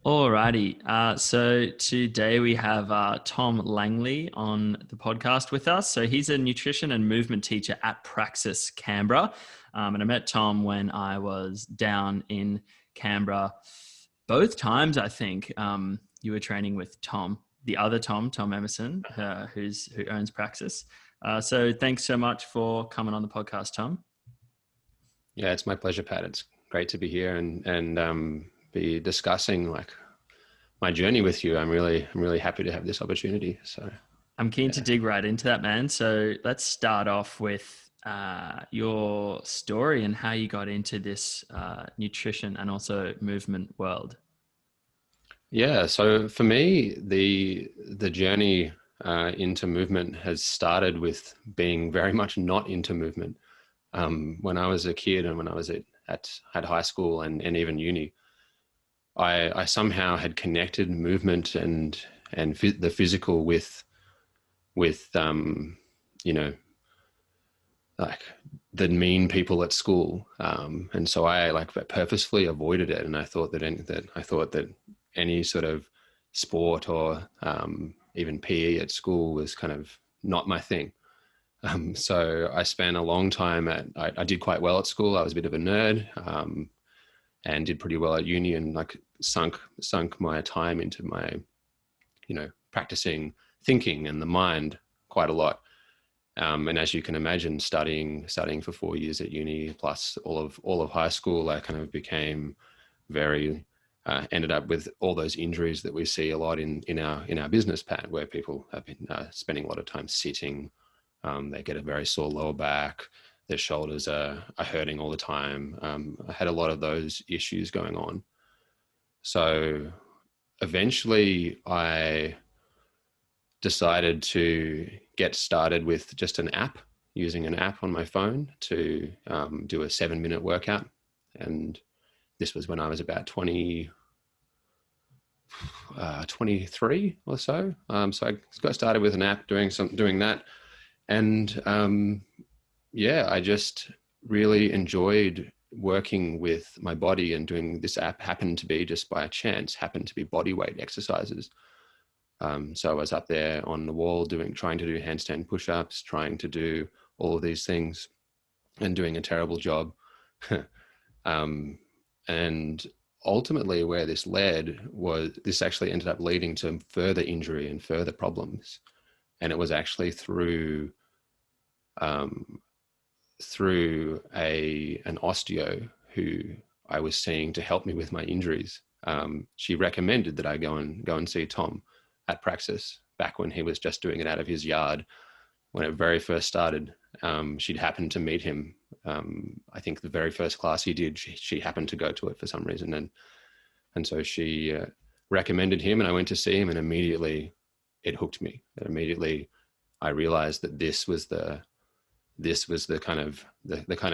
Alrighty. So today we have Tom Langley on the podcast with us. So he's a nutrition and movement teacher at Praxis, Canberra. And I met Tom when I was down in Canberra both times, I think. You were training with Tom, the other Tom Emerson, who owns Praxis. So thanks so much for coming on the podcast, Tom. Yeah, it's my pleasure, Pat. It's great to be here and be discussing like my journey with you. I'm really happy to have this opportunity. So I'm keen to dig right into that, man. So let's start off with your story and how you got into this nutrition and also movement world. Yeah, so for me, the journey into movement has started with being very much not into movement. When I was a kid and when I was at high school and even uni, I somehow had connected movement and the physical with you know, like the mean people at school, and so I like purposefully avoided it, and I thought that any sort of sport or even PE at school was kind of not my thing. So I spent a long time I did quite well at school. I was a bit of a nerd, and did pretty well at uni, and like sunk my time into my, practicing thinking and the mind quite a lot. And as you can imagine, studying for 4 years at uni plus all of high school, I kind of became very ended up with all those injuries that we see a lot in our business, Pat, where people have been spending a lot of time sitting. They get a very sore lower back. Their shoulders are hurting all the time. I had a lot of those issues going on. So eventually I decided to get started with just using an app on my phone to do a 7-minute workout. And this was when I was about 23 or so. So I got started with an app doing that. And I just really enjoyed working with my body, and doing this app happened to be just by chance, happened to be body weight exercises. So I was up there on the wall trying to do handstand push-ups, trying to do all of these things and doing a terrible job. And ultimately where this led was this actually ended up leading to further injury and further problems. And it was actually through an osteo who I was seeing to help me with my injuries. She recommended that I go and see Tom at Praxis back when he was just doing it out of his yard. When it very first started, she'd happened to meet him. I think the very first class he did, she happened to go to it for some reason. And so she recommended him, and I went to see him, and immediately it hooked me. And immediately I realized that this was the kind of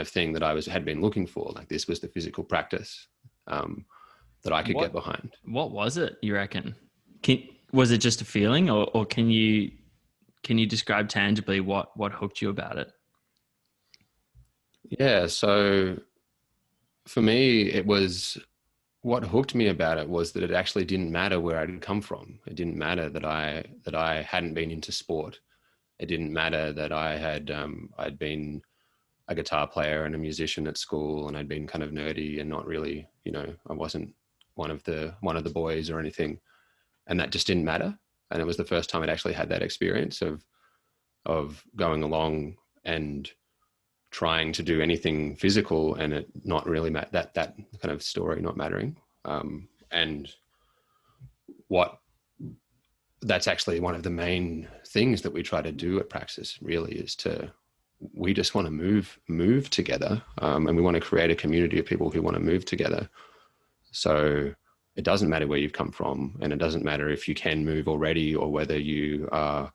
thing that I had been looking for. Like, this was the physical practice that I could get behind. What was it, you reckon? Was it just a feeling, or can you describe tangibly what hooked you about it? Yeah, so for me, what hooked me about it was that it actually didn't matter where I'd come from. It didn't matter that I hadn't been into sport. It didn't matter that I'd been a guitar player and a musician at school, and I'd been kind of nerdy and not really, I wasn't one of the boys or anything. And that just didn't matter. And it was the first time I'd actually had that experience of going along and trying to do anything physical and it not really that kind of story not mattering. And that's actually one of the main things that we try to do at Praxis, really, is we just want to move together, and we want to create a community of people who want to move together. So it doesn't matter where you've come from, and it doesn't matter if you can move already or whether you are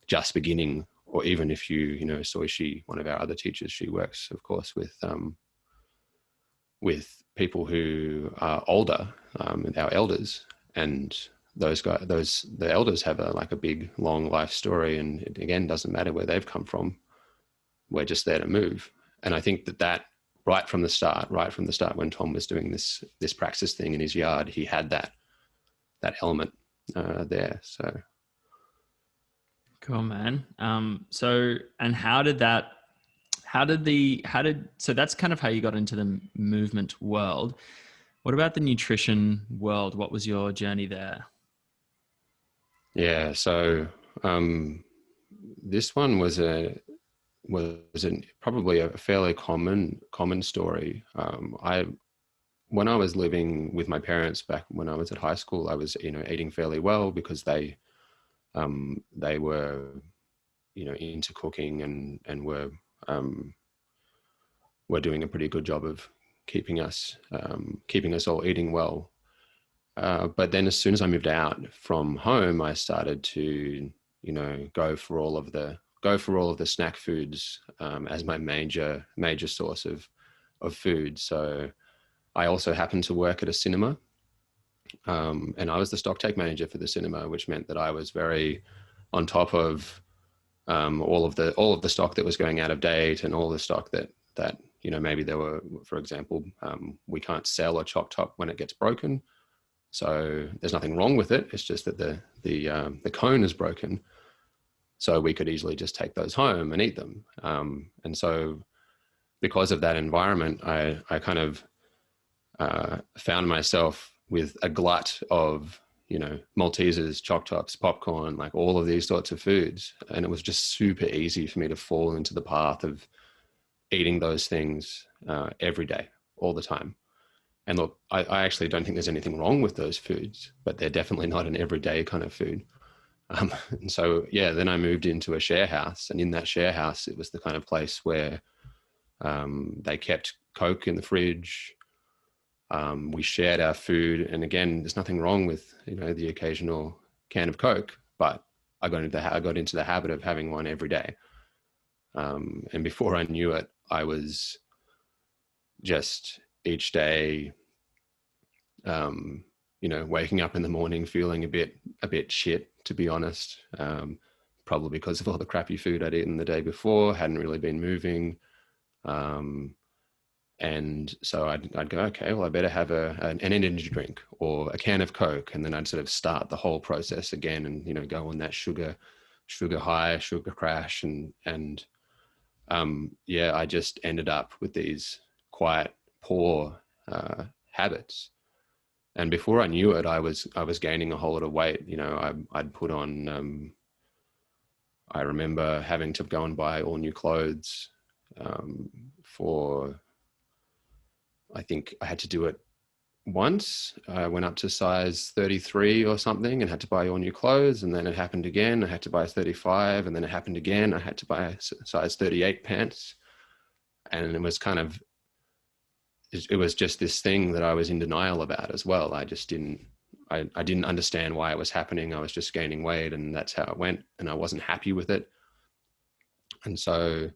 just beginning, or even if Soishi, one of our other teachers, she works, of course, with people who are older, our elders, and the elders have a big, long life story, and it again doesn't matter where they've come from. We're just there to move. And I think that right from the start when Tom was doing this Praxis thing in his yard, he had that. element there. So cool, man. So so that's kind of how you got into the movement world. What about the nutrition world? What was your journey there? yeah, so this one was probably a fairly common story. When I was living with my parents back when I was at high school, I was eating fairly well because they were into cooking and were doing a pretty good job of keeping us all eating well. But then as soon as I moved out from home, I started to go for all of the snack foods as my major source of food. So I also happened to work at a cinema, and I was the stock take manager for the cinema, which meant that I was very on top of all of the stock that was going out of date, and all the stock that maybe there were, for example, we can't sell a choc top when it gets broken. So there's nothing wrong with it. It's just that the cone is broken. So we could easily just take those home and eat them. And so because of that environment, I kind of found myself with a glut of, Maltesers, choc tops, popcorn, like all of these sorts of foods. And it was just super easy for me to fall into the path of eating those things every day, all the time. And look, I actually don't think there's anything wrong with those foods, but they're definitely not an everyday kind of food. And so, yeah, then I moved into a share house, and in that share house, it was the kind of place where they kept Coke in the fridge. We shared our food. And again, there's nothing wrong with, the occasional can of Coke, but I got into the habit of having one every day. And before I knew it, I was just each day, waking up in the morning feeling a bit shit, to be honest, probably because of all the crappy food I'd eaten the day before, hadn't really been moving. And so I'd go, okay, well, I better have an energy drink or a can of Coke. And then I'd sort of start the whole process again and, go on that sugar high, sugar crash. And I just ended up with these quite poor habits. And before I knew it, I was gaining a whole lot of weight. I'd put on, I remember having to go and buy all new clothes for, I think I had to do it once. I went up to size 33 or something and had to buy all new clothes. And then it happened again. I had to buy 35. And then it happened again. I had to buy size 38 pants. And it was it was just this thing that I was in denial about as well. I just didn't understand why it was happening. I was just gaining weight, and that's how it went. And I wasn't happy with it. And so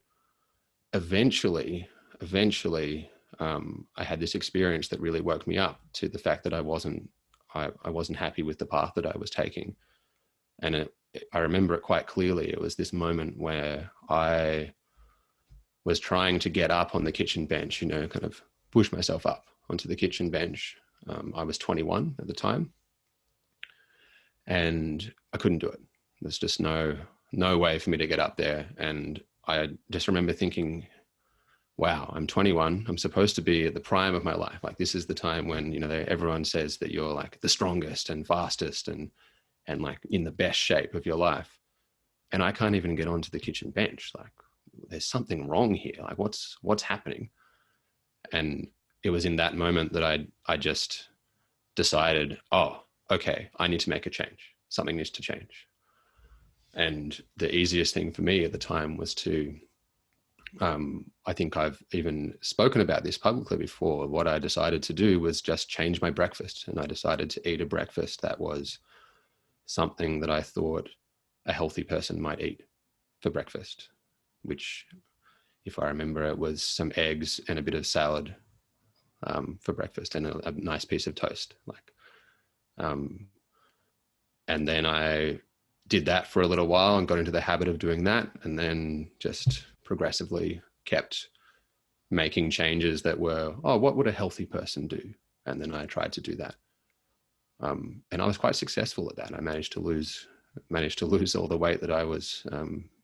eventually, I had this experience that really woke me up to the fact that I wasn't happy with the path that I was taking. And I remember it quite clearly. It was this moment where I was trying to get up on the kitchen bench, kind of push myself up onto the kitchen bench. I was 21 at the time, and I couldn't do it. There's just no way for me to get up there. And I just remember thinking, wow, I'm 21. I'm supposed to be at the prime of my life. Like, this is the time when, everyone says that you're like the strongest and fastest and like in the best shape of your life. And I can't even get onto the kitchen bench. Like, there's something wrong here. Like, what's happening? And it was in that moment that I just decided, oh, okay, I need to make a change. Something needs to change. And the easiest thing for me at the time was to, I think I've even spoken about this publicly before. What I decided to do was just change my breakfast. And I decided to eat a breakfast that was something that I thought a healthy person might eat for breakfast, which, if I remember, it was some eggs and a bit of salad for breakfast, and a nice piece of toast. And then I did that for a little while and got into the habit of doing that, and then just progressively kept making changes that were, oh, what would a healthy person do? And then I tried to do that. And I was quite successful at that. I managed to lose all the weight that I was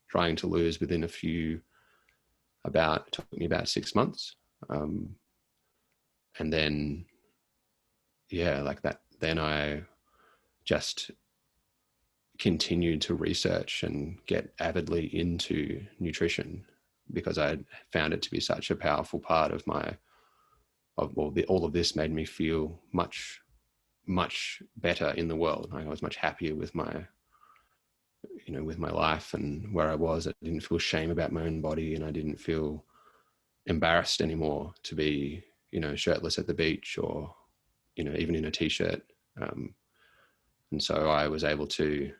trying to lose within it took me about 6 months. And then, like that, then I just continued to research and get avidly into nutrition because I found it to be such a powerful part of all of this made me feel much, much better in the world. I was much happier with my life and where I was. I didn't feel shame about my own body, and I didn't feel embarrassed anymore to be, shirtless at the beach or, even in a t-shirt. And so I was able to,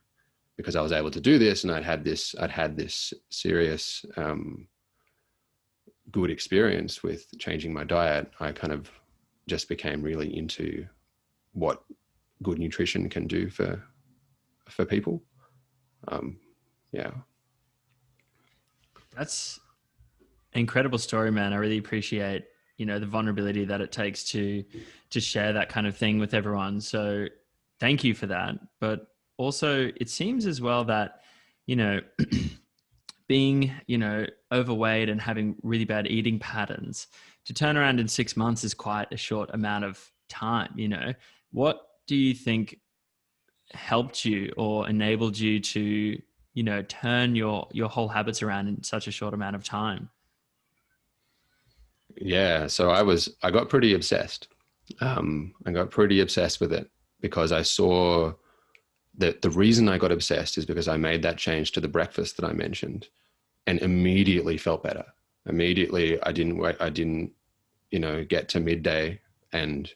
because I was able to do this, and I'd had this serious, good experience with changing my diet, I kind of just became really into what good nutrition can do for people. That's an incredible story, man. I really appreciate, the vulnerability that it takes to share that kind of thing with everyone. So thank you for that. But also it seems as well that, being, overweight and having really bad eating patterns, to turn around in 6 months is quite a short amount of time. What do you think helped you or enabled you to, turn your whole habits around in such a short amount of time? Yeah. So I got pretty obsessed. I got pretty obsessed with it because I saw that the reason I got obsessed is because I made that change to the breakfast that I mentioned and immediately felt better. Immediately, I didn't, get to midday and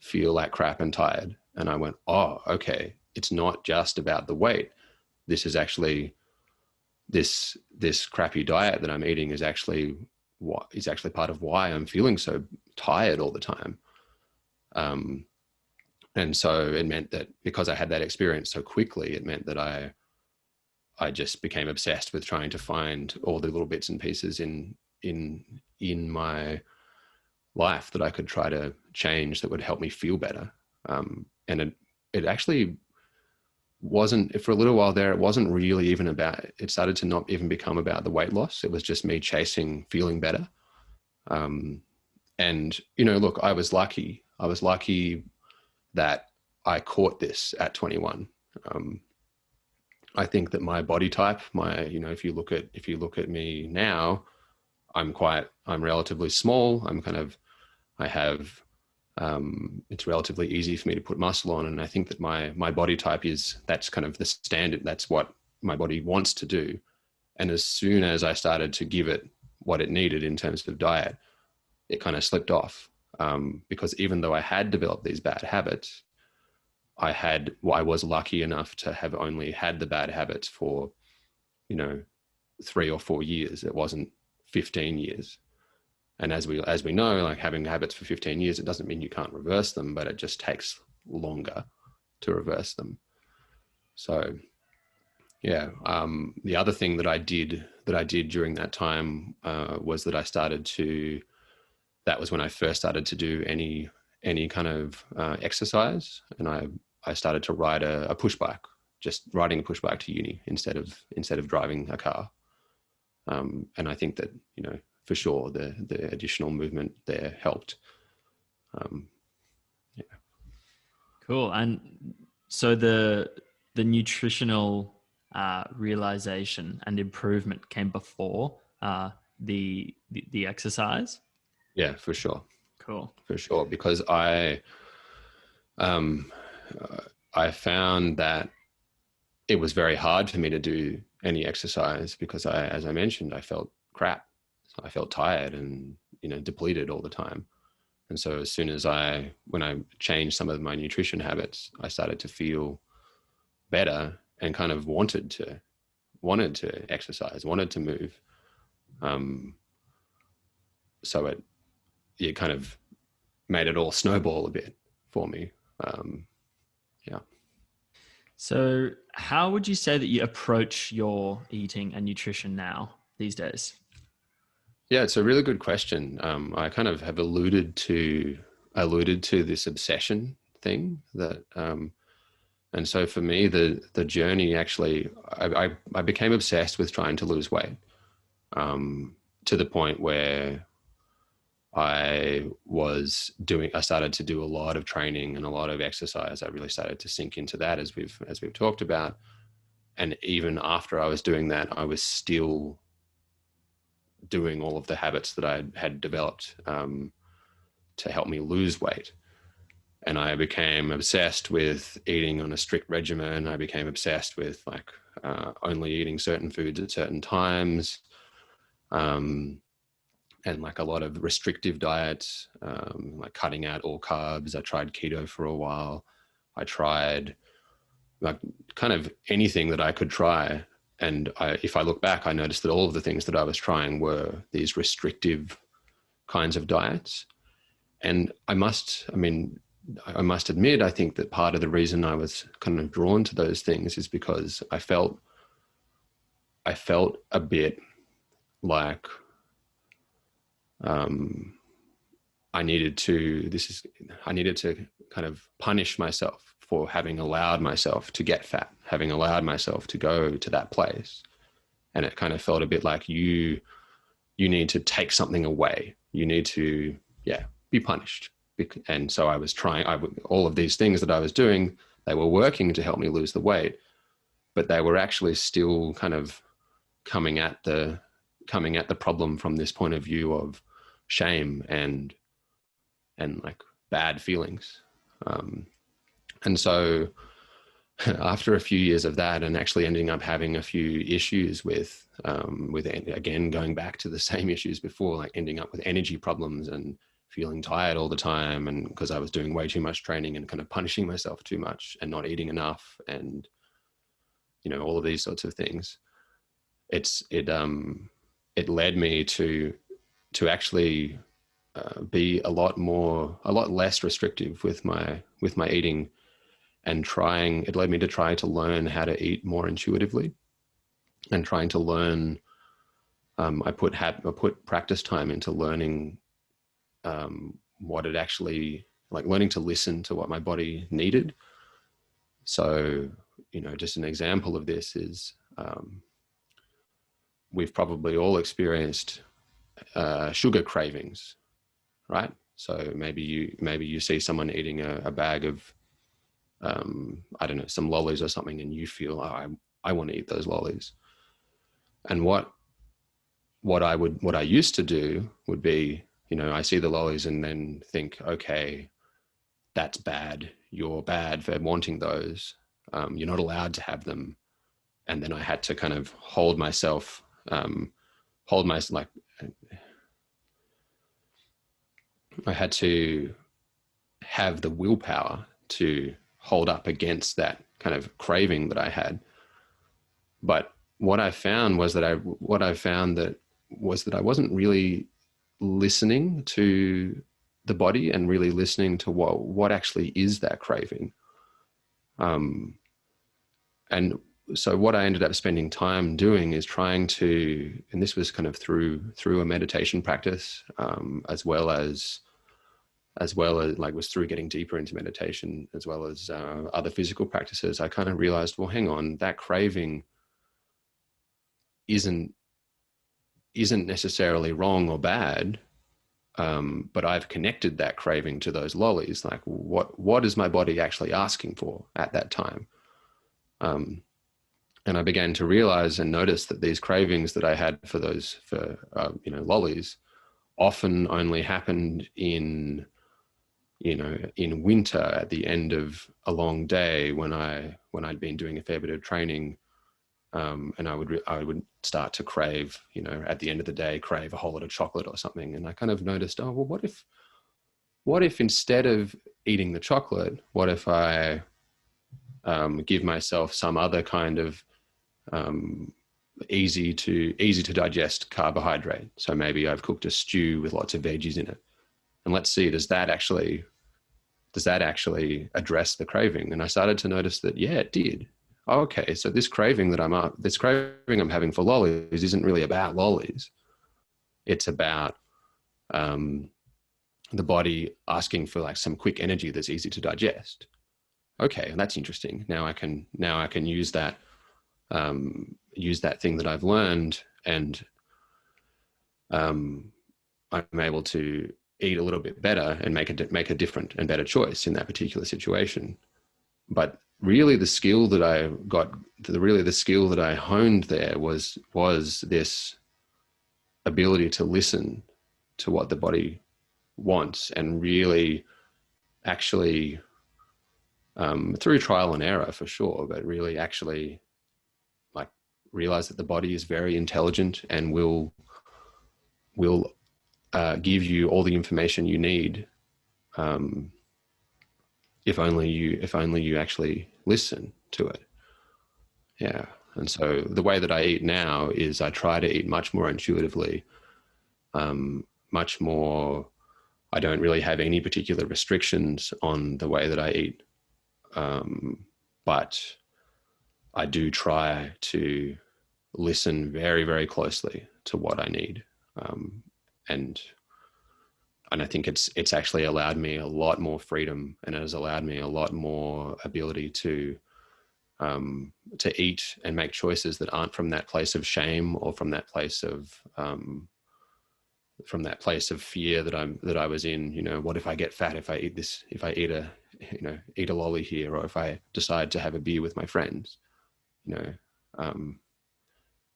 feel like crap and tired. And I went, oh, okay. It's not just about the weight. This is actually, this crappy diet that I'm eating is actually part of why I'm feeling so tired all the time. And so it meant that because I had that experience so quickly, it meant that I just became obsessed with trying to find all the little bits and pieces in my life that I could try to change that would help me feel better. And it actually wasn't, for a little while there, it wasn't really even about, it started to not even become about the weight loss. It was just me chasing feeling better. And, look, I was lucky that I caught this at 21. I think that my body type, if you look at me now, I'm relatively small. It's relatively easy for me to put muscle on. And I think that my body type that's kind of the standard. That's what my body wants to do. And as soon as I started to give it what it needed in terms of diet, it kind of slipped off. Because even though I had developed these bad habits, I was lucky enough to have only had the bad habits for, 3 or 4 years. It wasn't 15 years. And as we know, like having habits for 15 years, it doesn't mean you can't reverse them, but it just takes longer to reverse them. So yeah. The other thing that I did during that time was that that was when I first started to do any kind of exercise, and I started to ride a push bike, just riding a push bike to uni instead of driving a car. And I think that, for sure, the additional movement there helped. Yeah. Cool. And so the nutritional realization and improvement came before the exercise? Yeah, for sure. Cool. For sure. Because I found that it was very hard for me to do any exercise because as I mentioned, I felt crap. So I felt tired and, depleted all the time. And so as soon as when I changed some of my nutrition habits, I started to feel better and kind of wanted to exercise, wanted to move. So it kind of made it all snowball a bit for me. Yeah. So how would you say that you approach your eating and nutrition now these days? Yeah, it's a really good question. I kind of have alluded to this obsession thing that, and so for me, the journey actually, I became obsessed with trying to lose weight, to the point where I started to do a lot of training and a lot of exercise. I really started to sink into that, as we've talked about. And even after I was doing that, I was still doing all of the habits that I had developed to help me lose weight. And I became obsessed with eating on a strict regimen. I became obsessed with only eating certain foods at certain times, and like a lot of restrictive diets, like cutting out all carbs. I tried keto for a while. I tried like kind of anything that I could try. And if I look back, I noticed that all of the things that I was trying were these restrictive kinds of diets. And I must admit, I think that part of the reason I was kind of drawn to those things is because I felt a bit like I needed to kind of punish myself for having allowed myself to get fat, having allowed myself to go to that place. And it kind of felt a bit like you need to take something away. You need to, be punished. And so I was all of these things that I was doing, they were working to help me lose the weight, but they were actually still kind of coming at the problem from this point of view of shame and like bad feelings. And so after a few years of that, and actually ending up having a few issues with again, going back to the same issues before, like ending up with energy problems and feeling tired all the time, and because I was doing way too much training and kind of punishing myself too much and not eating enough, and all of these sorts of things, it led me to actually be a lot less restrictive with my eating, and it led me to try to learn how to eat more intuitively, and trying to learn. I put practice time into learning what it actually, like learning to listen to what my body needed. So, just an example of this is we've probably all experienced sugar cravings, right? So maybe you see someone eating a bag of, I don't know, some lollies or something, and you feel, I want to eat those lollies. And what I used to do would be, I see the lollies and then think, okay, that's bad. You're bad for wanting those. You're not allowed to have them. And then I had to kind of hold myself, I had to have the willpower to hold up against that kind of craving that I had. But what I found was that I wasn't really listening to the body and really listening to what actually is that craving. And so what I ended up spending time doing is trying to, and this was kind of through a meditation practice, as well as like was through getting deeper into meditation, as well as other physical practices. I kind of realized, well, hang on, that craving isn't necessarily wrong or bad, but I've connected that craving to those lollies. Like, what is my body actually asking for at that time? And I began to realize and notice that these cravings that I had for lollies often only happened in winter at the end of a long day when I'd been doing a fair bit of training. And I would start to crave, at the end of the day, crave a whole lot of chocolate or something. And I kind of noticed, oh, well, what if instead of eating the chocolate, what if I give myself some other kind of easy to digest carbohydrate? So maybe I've cooked a stew with lots of veggies in it, and let's see, does that actually address the craving? And I started to notice that, yeah, it did. Oh, okay, so this craving I'm having for lollies isn't really about lollies. It's about the body asking for like some quick energy that's easy to digest. Okay, that's interesting. Now I can use that thing that I've learned, and I'm able to eat a little bit better and make a different and better choice in that particular situation. But really, the skill that I honed there was this ability to listen to what the body wants, and really actually, through trial and error for sure, but really actually like realize that the body is very intelligent and will give you all the information you need, if only you actually listen to it. Yeah. And so the way that I eat now is I try to eat much more intuitively, much more. I don't really have any particular restrictions on the way that I eat, but I do try to listen very, very closely to what I need, and I think it's actually allowed me a lot more freedom, and it has allowed me a lot more ability to eat and make choices that aren't from that place of shame, or from that place of fear that I was in. You know, what if I get fat if I eat this? If I eat a lolly here, or if I decide to have a beer with my friends, you know,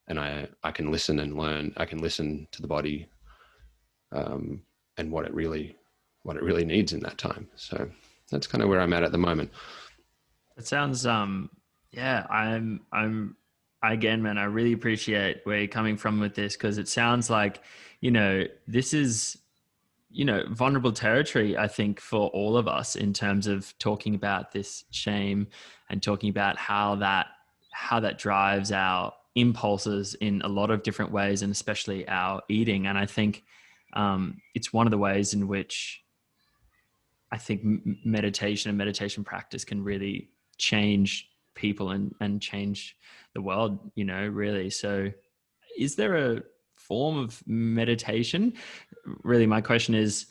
and I can listen and learn. I can listen to the body, and what it really needs in that time. So that's kind of where I'm at the moment. It sounds, yeah, I'm again, man, I really appreciate where you're coming from with this, because it sounds like, this is, vulnerable territory, I think, for all of us, in terms of talking about this shame and talking about how that drives our impulses in a lot of different ways, and especially our eating. And I think it's one of the ways in which I think meditation and meditation practice can really change people and change the world, really. So is there a form of meditation? Really, my question is,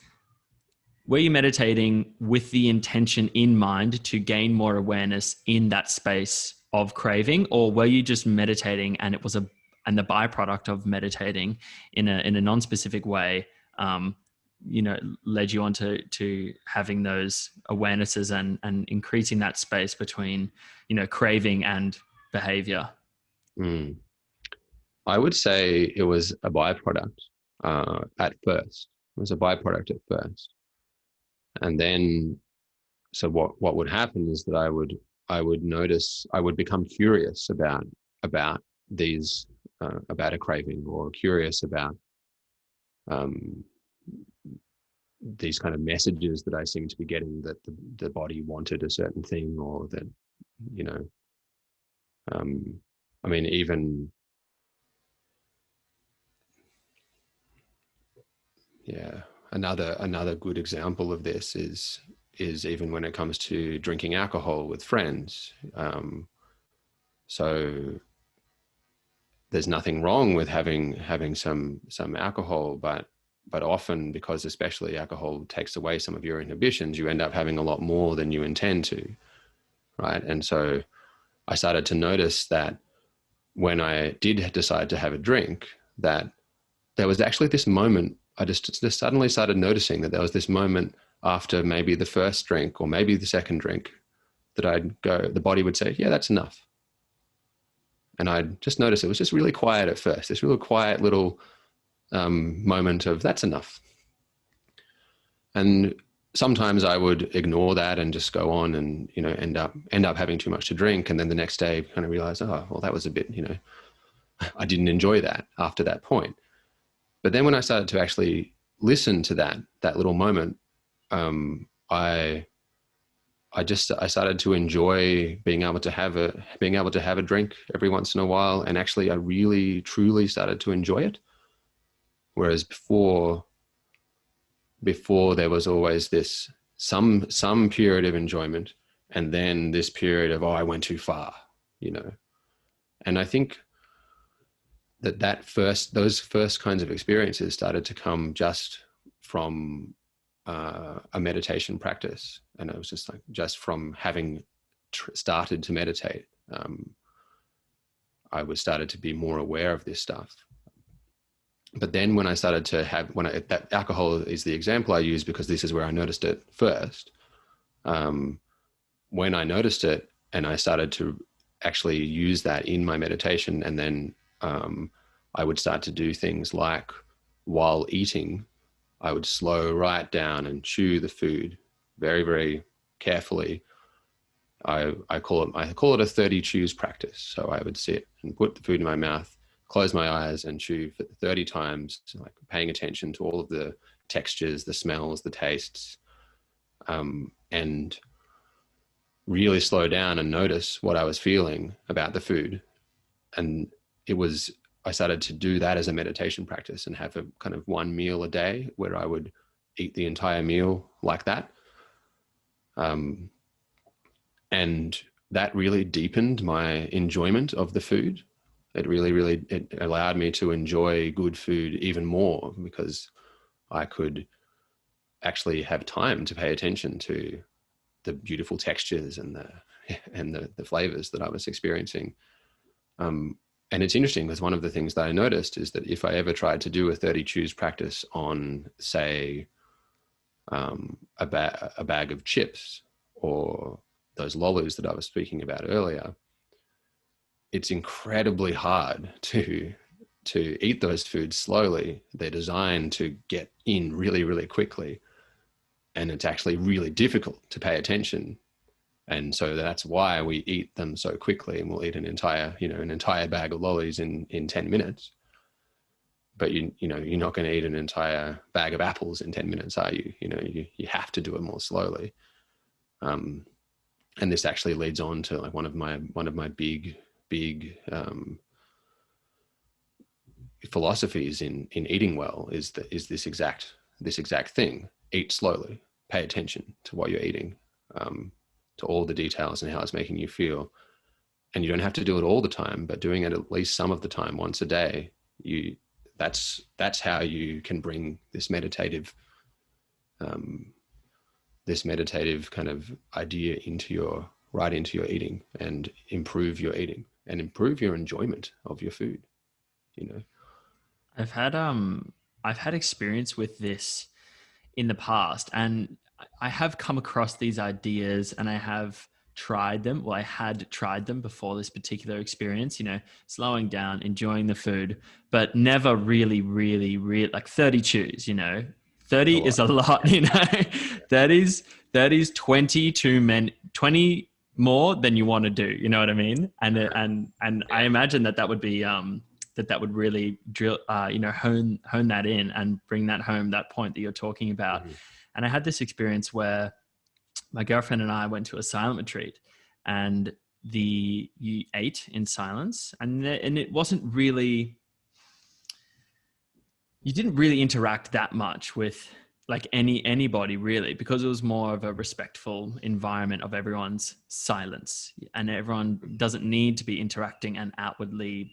were you meditating with the intention in mind to gain more awareness in that space of craving, or were you just meditating and the byproduct of meditating in a non-specific way, led you on to having those awarenesses and increasing that space between, craving and behavior? I would say it was a byproduct at first. It was a byproduct at first. And then, so what would happen is that I would notice, I would become curious about these, about a craving, or curious about these kind of messages that I seemed to be getting, that the body wanted a certain thing, or that, I mean, even, yeah, another good example of this is even when it comes to drinking alcohol with friends. So there's nothing wrong with having some alcohol, but often, because especially alcohol takes away some of your inhibitions, you end up having a lot more than you intend to, right? And so I started to notice that when I did decide to have a drink, that there was actually this moment. I just suddenly started noticing that there was this moment after maybe the first drink, or maybe the second drink, that the body would say, yeah, that's enough. And I'd just notice it was just really quiet at first, this really quiet little moment of, that's enough. And sometimes I would ignore that and just go on and, end up having too much to drink. And then the next day kind of realize, oh, well, that was a bit, I didn't enjoy that after that point. But then when I started to actually listen to that little moment, I started to enjoy being able to have a drink every once in a while. And actually I really, truly started to enjoy it. Whereas before there was always this, some period of enjoyment, and then this period of, oh, I went too far, And I think those first kinds of experiences started to come just from a meditation practice. And it was just from having started to meditate, I was started to be more aware of this stuff. But then when I started to have, that alcohol is the example I use because this is where I noticed it first. When I noticed it and I started to actually use that in my meditation, and then I would start to do things like while eating, I would slow right down and chew the food very, very carefully. I call it a 30 chews practice. So I would sit and put the food in my mouth, close my eyes and chew for 30 times, like paying attention to all of the textures, the smells, the tastes, and really slow down and notice what I was feeling about the food. And I started to do that as a meditation practice and have a kind of one meal a day where I would eat the entire meal like that. And that really deepened my enjoyment of the food. It really, it allowed me to enjoy good food even more because I could actually have time to pay attention to the beautiful textures and the flavors that I was experiencing. And it's interesting because one of the things that I noticed is that if I ever tried to do a 30 chews practice on, say, a bag of chips or those lollies that I was speaking about earlier, it's incredibly hard to eat those foods slowly. They're designed to get in really, really quickly. And it's actually really difficult to pay attention. And so that's why we eat them so quickly, and we'll eat an entire bag of lollies in 10 minutes. But you're not going to eat an entire bag of apples in 10 minutes, are you? You have to do it more slowly. And this actually leads on to like one of my big philosophies in eating well is this exact thing: eat slowly, pay attention to what you're eating, to all the details and how it's making you feel. And you don't have to do it all the time, but doing it at least some of the time, once a day, that's how you can bring this meditative kind of idea into your eating and improve your eating and improve your enjoyment of your food. I've had experience with this in the past, and I have come across these ideas and I have tried them. Well, I had tried them before this particular experience, slowing down, enjoying the food, but never really like 30 chews, 30 is a lot, 30 is 20 more than you want to do. You know what I mean? And I imagine that would be, that would really drill, hone that in and bring that home, that point that you're talking about. Mm-hmm. And I had this experience where my girlfriend and I went to a silent retreat, and you ate in silence, and it wasn't really, you didn't really interact that much with like anybody really, because it was more of a respectful environment of everyone's silence, and everyone doesn't need to be interacting and outwardly,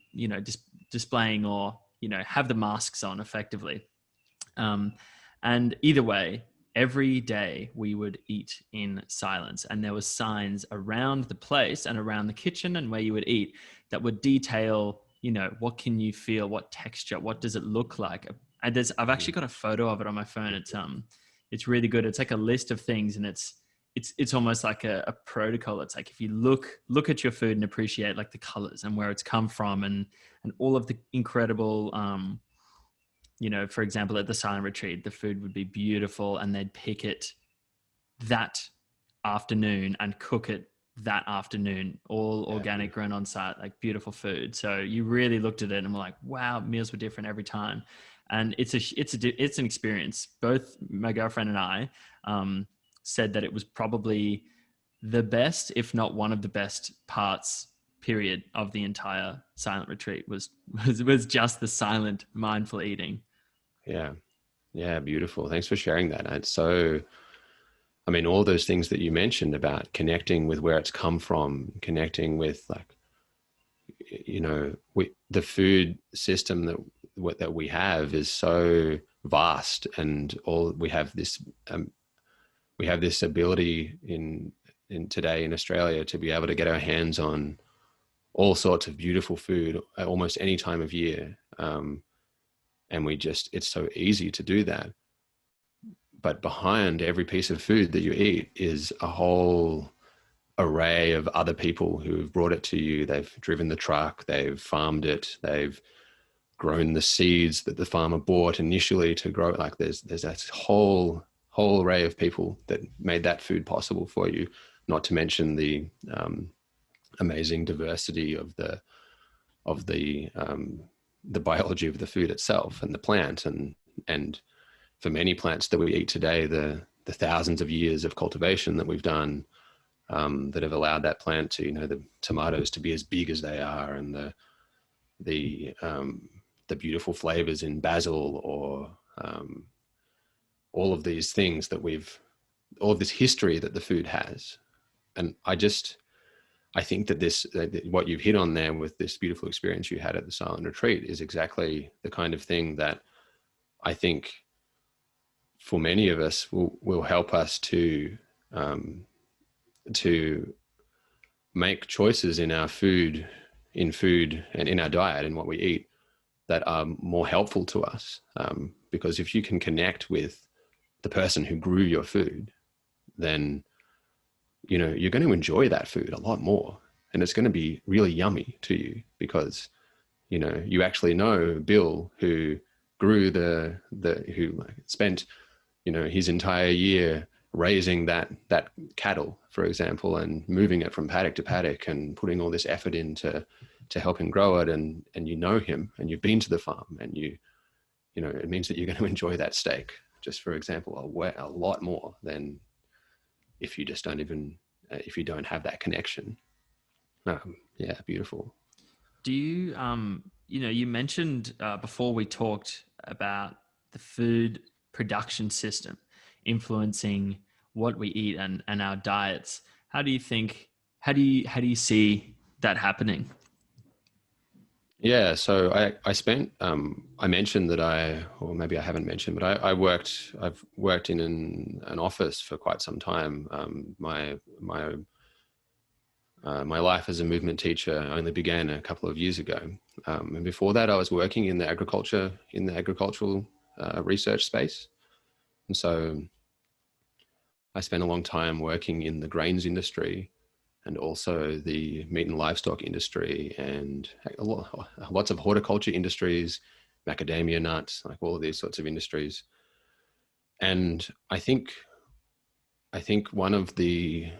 displaying or, have the masks on effectively. And either way, every day we would eat in silence, and there were signs around the place and around the kitchen and where you would eat that would detail, what can you feel, what texture, what does it look like? And I've actually got a photo of it on my phone. It's really good. It's like a list of things, and it's almost like a protocol. It's like if you look at your food and appreciate like the colors and where it's come from and all of the incredible, for example, at the silent retreat, the food would be beautiful and they'd pick it that afternoon and cook it that afternoon, all organic, grown on site, like beautiful food. So you really looked at it and were like, wow, meals were different every time. And it's an experience. Both my girlfriend and I said that it was probably the best, if not one of the best parts, period, of the entire silent retreat was just the silent, mindful eating. Yeah, beautiful. Thanks for sharing that. It's so, all those things that you mentioned about connecting with where it's come from, connecting with like, the food system that we have is so vast, and we have this ability in today in Australia to be able to get our hands on all sorts of beautiful food at almost any time of year. And it's so easy to do that. But behind every piece of food that you eat is a whole array of other people who've brought it to you. They've driven the truck, they've farmed it, they've grown the seeds that the farmer bought initially to grow it. Like there's that whole array of people that made that food possible for you, not to mention the amazing diversity of the biology of the food itself and the plant, and for many plants that we eat today, the thousands of years of cultivation that we've done that have allowed that plant to, the tomatoes to be as big as they are, and the beautiful flavors in basil, or all of these things all of this history that the food has. And I think that what you've hit on there with this beautiful experience you had at the silent retreat is exactly the kind of thing that I think for many of us will help us to make choices in our food and in our diet and what we eat that are more helpful to us. Because if you can connect with the person who grew your food, then you're going to enjoy that food a lot more, and it's going to be really yummy to you because you actually know Bill, who grew who spent his entire year raising that cattle, for example, and moving it from paddock to paddock and putting all this effort into to help him grow it, and him, and you've been to the farm, and it means that you're going to enjoy that steak, just for example, a lot more than if you just if you don't have that connection. Yeah, beautiful. Do you, you mentioned before we talked about the food production system influencing what we eat and our diets. How do you see that happening? Yeah, so I spent, I mentioned that or maybe I haven't mentioned, but I've worked in an office for quite some time. My life as a movement teacher only began a couple of years ago. And before that, I was working in the agricultural research space. And so I spent a long time working in the grains industry, and also the meat and livestock industry, and lots of horticulture industries, macadamia nuts, like all of these sorts of industries. And I think one of the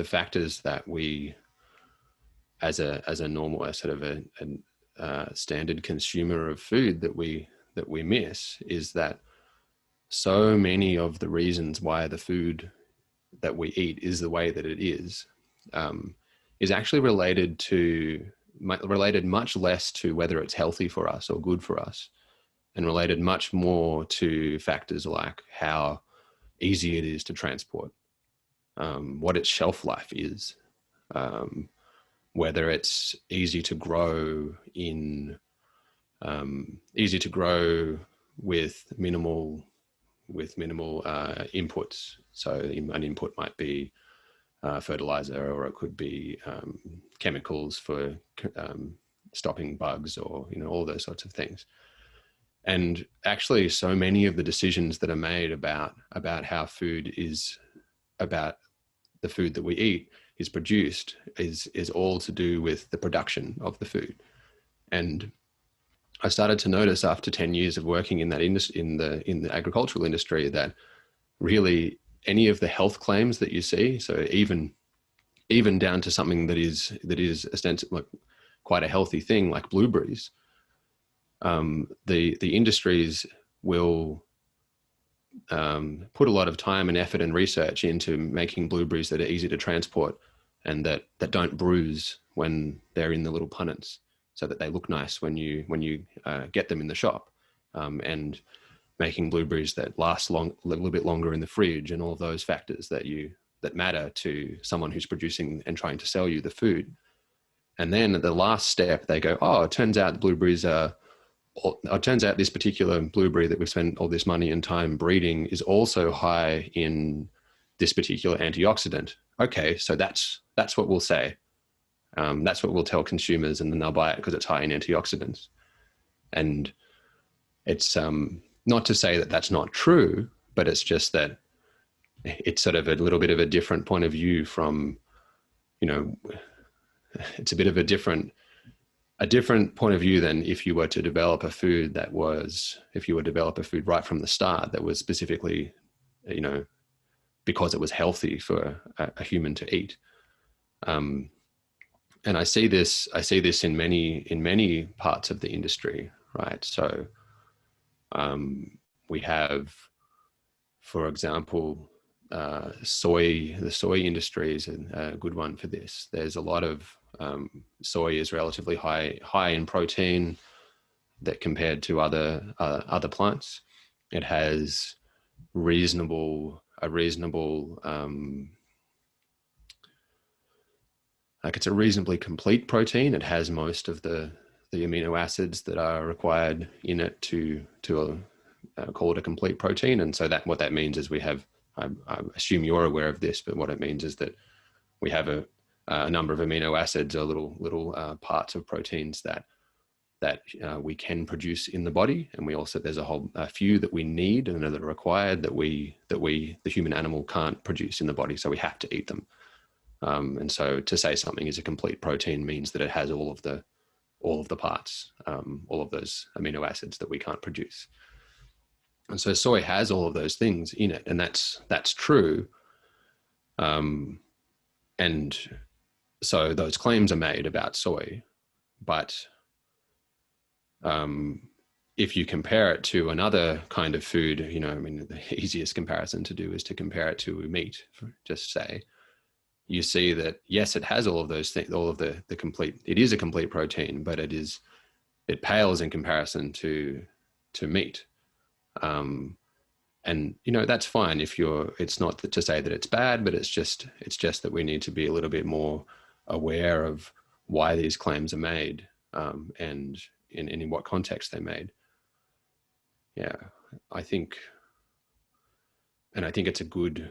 factors that we, as a normal, a sort of a standard consumer of food that we miss, is that so many of the reasons why the food that we eat is the way that it is actually related much less to whether it's healthy for us or good for us, and related much more to factors like how easy it is to transport, what its shelf life is, whether it's easy to grow with minimal inputs. So an input might be fertilizer, or it could be chemicals for stopping bugs, or all those sorts of things. And actually, so many of the decisions that are made about how food is, about the food that we eat is produced, is all to do with the production of the food. And I started to notice after 10 years of working in that in the agricultural industry, that really any of the health claims that you see, so even down to something that is ostensibly like quite a healthy thing, like blueberries, the industries will put a lot of time and effort and research into making blueberries that are easy to transport and that don't bruise when they're in the little punnets, so that they look nice when you get them in the shop, and making blueberries that last a little bit longer in the fridge, and all of those factors that matter to someone who's producing and trying to sell you the food. And then at the last step, they go, oh, it turns out blueberries are it turns out this particular blueberry that we've spent all this money and time breeding is also high in this particular antioxidant. Okay, so that's what we'll say. That's what we'll tell consumers, and then they'll buy it because it's high in antioxidants. And it's not to say that that's not true, but it's just that it's sort of a little bit of a different point of view from, it's a bit of a different point of view than if you were to develop a food right from the start that was specifically, because it was healthy for a human to eat. And I see this in many parts of the industry, right? So we have, for example, the soy industry is a good one for this. There's a lot of soy is relatively high in protein that compared to other plants. It has a reasonable it's a reasonably complete protein. It has most of the amino acids that are required in it to call it a complete protein. And so what that means is we have, I assume you're aware of this, but what it means is that we have a number of amino acids or little parts of proteins that we can produce in the body, and we also, there's a few that we need and that are required that the human animal can't produce in the body, so we have to eat them. And so to say something is a complete protein means that it has all of the parts, all of those amino acids that we can't produce. And so soy has all of those things in it, and that's true. And so those claims are made about soy, but if you compare it to another kind of food, the easiest comparison to do is to compare it to meat, just say. You see that, yes, it has all of those things, all of the complete, it is a complete protein, but it pales in comparison to meat. And, that's fine it's not to say that it's bad, but it's just that we need to be a little bit more aware of why these claims are made, and in what context they're made. Yeah, I think it's a good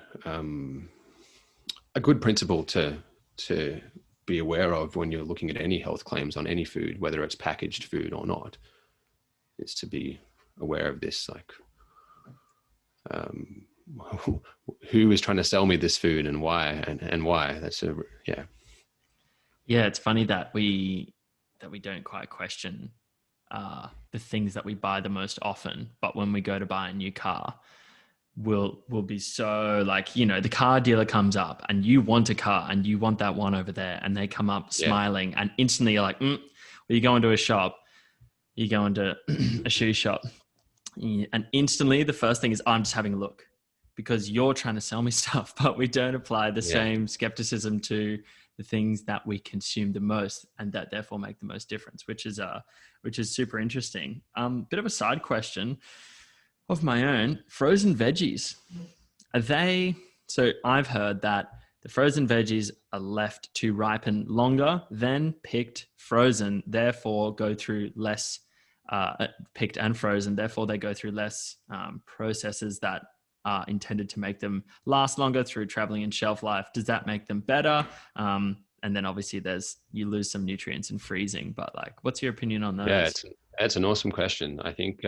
principle to be aware of when you're looking at any health claims on any food, whether it's packaged food or not, is to be aware of this, like, who is trying to sell me this food and why, and why. Yeah, it's funny that we don't quite question the things that we buy the most often, but when we go to buy a new car, we'll be so like, the car dealer comes up and you want a car and you want that one over there, and they come up smiling, and instantly you're like, well, you go into a shop, you go into a shoe shop, and instantly the first thing is, I'm just having a look, because you're trying to sell me stuff, but we don't apply the same skepticism to the things that we consume the most and that therefore make the most difference, which is super interesting. Bit of a side question of my own: frozen veggies, so I've heard that the frozen veggies are left to ripen longer than picked frozen, therefore go through less picked and frozen, therefore they go through less processes that are intended to make them last longer through traveling in shelf life. Does that make them better? And then obviously you lose some nutrients in freezing, but like, what's your opinion on those? Yeah, it's an awesome question. I think,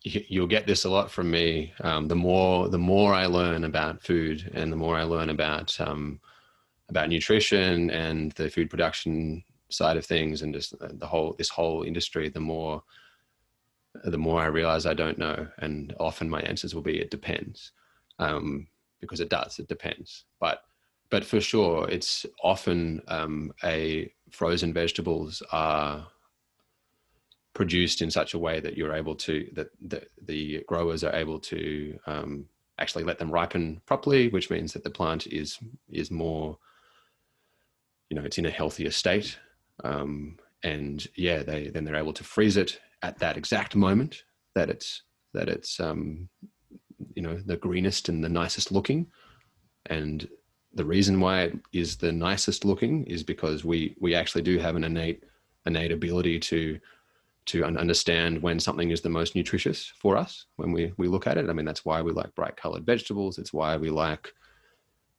you'll get this a lot from me. The more I learn about food, and the more I learn about nutrition and the food production side of things, and just this whole industry, the more I realize I don't know. And often my answers will be, it depends, because it depends. But for sure, it's often frozen vegetables are produced in such a way that the growers are able to actually let them ripen properly, which means that the plant is more, it's in a healthier state. And yeah, they're able to freeze it at that exact moment that it's the greenest and the nicest looking. And the reason why it is the nicest looking is because we actually do have an innate innate ability to understand when something is the most nutritious for us when we look at it. I mean, that's why we like bright colored vegetables. It's why we like,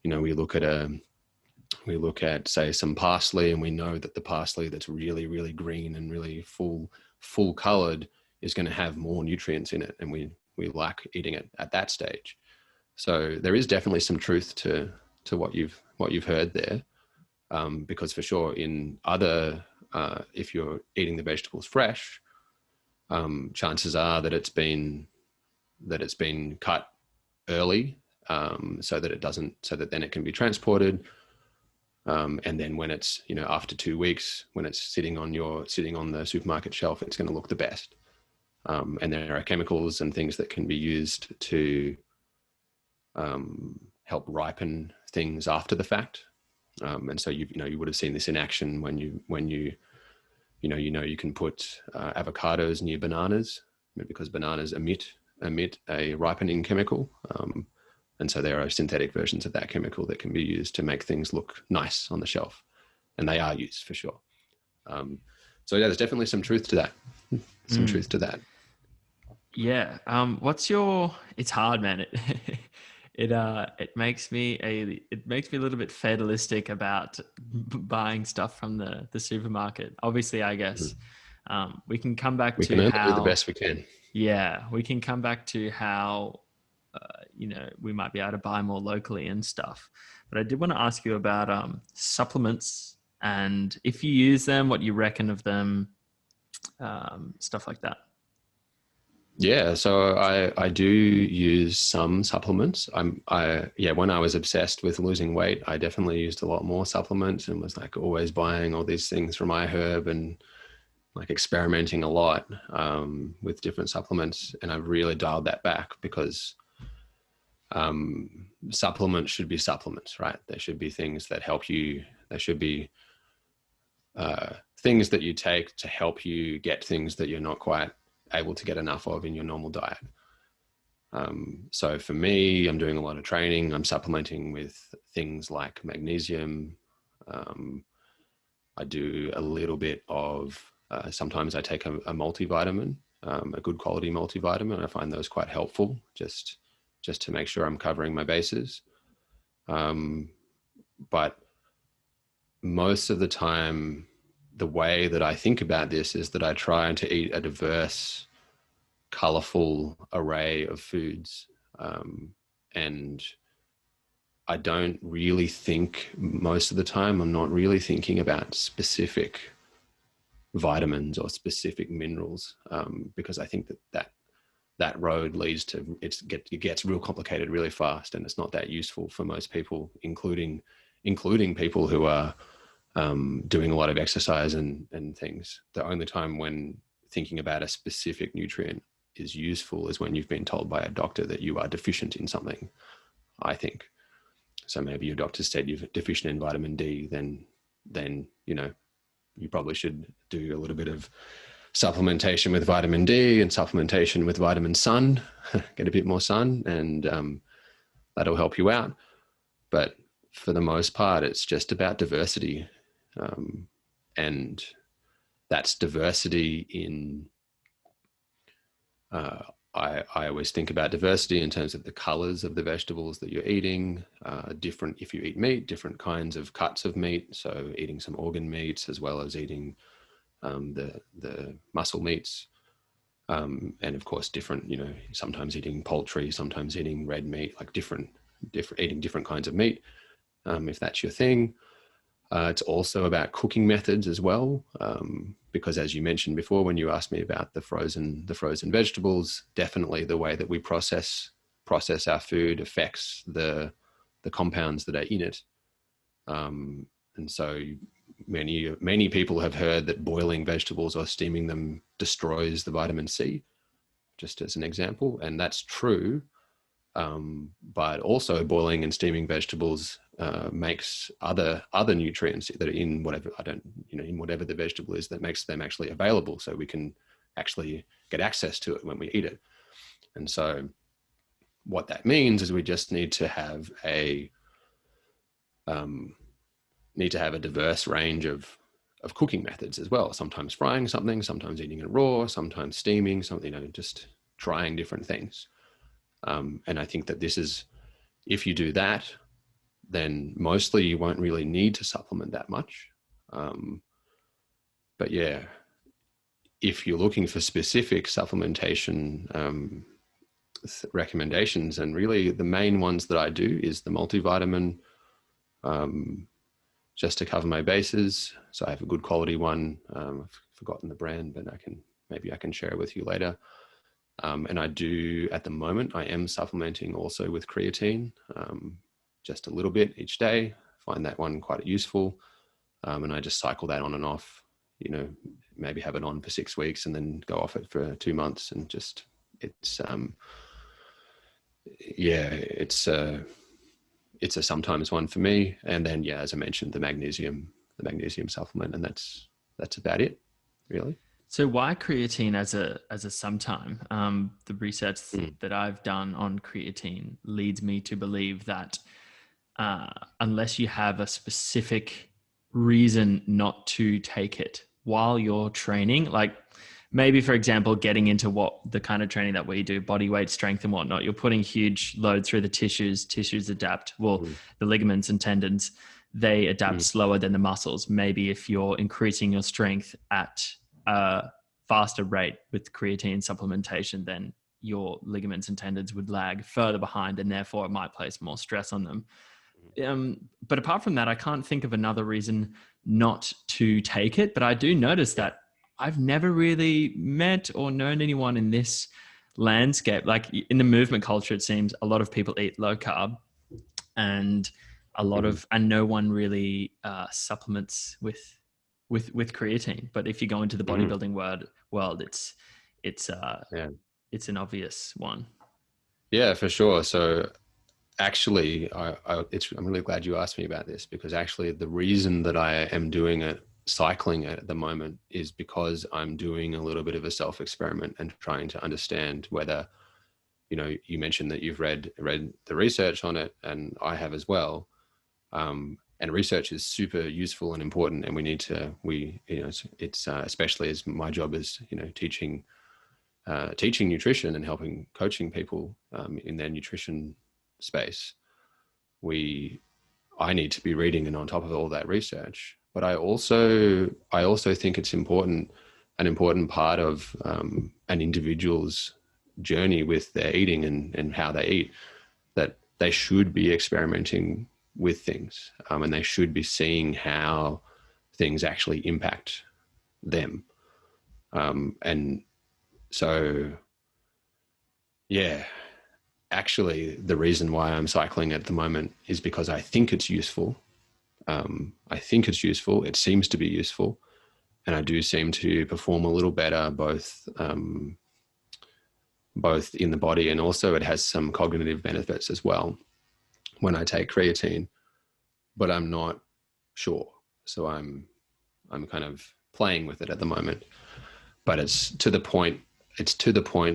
we look at say some parsley, and we know that the parsley that's really, really green and really full colored is going to have more nutrients in it. And we like eating it at that stage. So there is definitely some truth to what you've heard there. Because for sure in other, if you're eating the vegetables fresh, chances are that it's been cut early, so that then it can be transported. And then when it's, after 2 weeks, when it's sitting on the supermarket shelf, it's going to look the best. And there are chemicals and things that can be used to help ripen things after the fact. And so you would have seen this in action when you can put avocados near bananas, because bananas emit a ripening chemical. And so there are synthetic versions of that chemical that can be used to make things look nice on the shelf, and they are used for sure. So yeah, there's definitely some truth to that. Truth to that. Yeah. It's hard, man. It makes me a little bit fatalistic about buying stuff from the supermarket. Obviously, I guess we can come back to only do the best we can. Yeah, we can come back to how we might be able to buy more locally and stuff. But I did want to ask you about supplements, and if you use them, what you reckon of them, stuff like that. Yeah, so I do use some supplements. When I was obsessed with losing weight, I definitely used a lot more supplements and was like always buying all these things from iHerb and like experimenting a lot with different supplements. And I've really dialed that back because supplements should be supplements, right? They should be things that help you. They should be things that you take to help you get things that you're not quite able to get enough of in your normal diet. So for me, I'm doing a lot of training. I'm supplementing with things like magnesium. I do a little bit of, sometimes I take a multivitamin, a good quality multivitamin. I find those quite helpful just to make sure I'm covering my bases. But most of the time, the way that I think about this is that I try to eat a diverse, colorful array of foods. And I don't really think, most of the time, I'm not really thinking about specific vitamins or specific minerals, because I think that road leads to, it gets real complicated really fast, and it's not that useful for most people, including people who are doing a lot of exercise and things. The only time when thinking about a specific nutrient is useful is when you've been told by a doctor that you are deficient in something, I think. So maybe your doctor said you're deficient in vitamin D, then you probably should do a little bit of supplementation with vitamin D and supplementation with vitamin sun, get a bit more sun, and that'll help you out. But for the most part, it's just about diversity. And that's diversity in, I always think about diversity in terms of the colors of the vegetables that you're eating, different, if you eat meat, different kinds of cuts of meat. So eating some organ meats as well as eating the muscle meats. And of course, different, sometimes eating poultry, sometimes eating red meat, like eating different kinds of meat, if that's your thing. It's also about cooking methods as well, because as you mentioned before, when you asked me about the frozen vegetables, definitely the way that we process our food affects the compounds that are in it. And so many people have heard that boiling vegetables or steaming them destroys the vitamin C, just as an example, and that's true. But also boiling and steaming vegetables makes other nutrients that are in whatever, in whatever the vegetable is, that makes them actually available, so we can actually get access to it when we eat it. And so what that means is we just need to have a diverse range of cooking methods as well. Sometimes frying something, sometimes eating it raw, sometimes steaming, something, just trying different things. And I think that this is, if you do that, then mostly you won't really need to supplement that much. But yeah, if you're looking for specific supplementation recommendations, and really the main ones that I do is the multivitamin, just to cover my bases. So I have a good quality one. I've forgotten the brand, but maybe I can share it with you later. And I do, at the moment, I am supplementing also with creatine, just a little bit each day. Find that one quite useful. And I just cycle that on and off, maybe have it on for 6 weeks and then go off it for 2 months. And just, it's a sometimes one for me. And then, as I mentioned, the magnesium supplement, and that's about it, really. So why creatine as a sometime? The research that I've done on creatine leads me to believe that unless you have a specific reason not to take it while you're training, like maybe, for example, getting into what the kind of training that we do, body weight, strength and whatnot, you're putting huge load through the tissues adapt. Well, the ligaments and tendons, they adapt slower than the muscles. Maybe if you're increasing your strength at a faster rate with creatine supplementation, then your ligaments and tendons would lag further behind, and therefore it might place more stress on them. But apart from that, I can't think of another reason not to take it. But I do notice that I've never really met or known anyone in this landscape. Like in the movement culture, it seems a lot of people eat low carb, and and no one really supplements with creatine. But if you go into the bodybuilding world, it's an obvious one. Yeah, for sure. So actually, I'm really glad you asked me about this, because actually the reason that I am doing it, cycling it at the moment, is because I'm doing a little bit of a self-experiment and trying to understand whether, you mentioned that you've read the research on it, and I have as well. And research is super useful and important, and it's especially as my job is, teaching nutrition and helping coaching people in their nutrition space. I need to be reading and on top of all that research. But I also think it's an important part of an individual's journey with their eating and how they eat, that they should be experimenting with things, and they should be seeing how things actually impact them. And so, actually the reason why I'm cycling at the moment is because I think it's useful. It seems to be useful, and I do seem to perform a little better, both in the body, and also it has some cognitive benefits as well when I take creatine, but I'm not sure. So I'm kind of playing with it at the moment, but it's to the point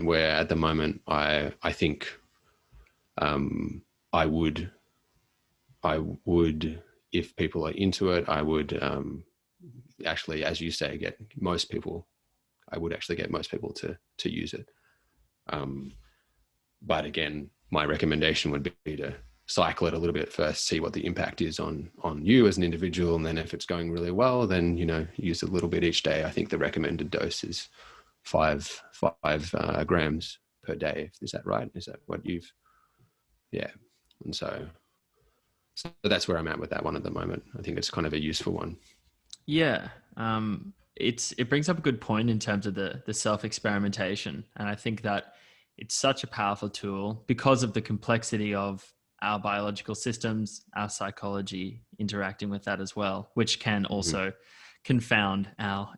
where at the moment I think I would, if people are into it, I would actually, as you say, get most people to use it. But again, my recommendation would be to cycle it a little bit first, see what the impact is on you as an individual. And then if it's going really well, then, use a little bit each day. I think the recommended dose is 5 grams per day. Is that right? Is that what you've, And so that's where I'm at with that one at the moment. I think it's kind of a useful one. Yeah. It brings up a good point in terms of the self-experimentation. And I think that it's such a powerful tool because of the complexity of our biological systems, our psychology interacting with that as well, which can also confound our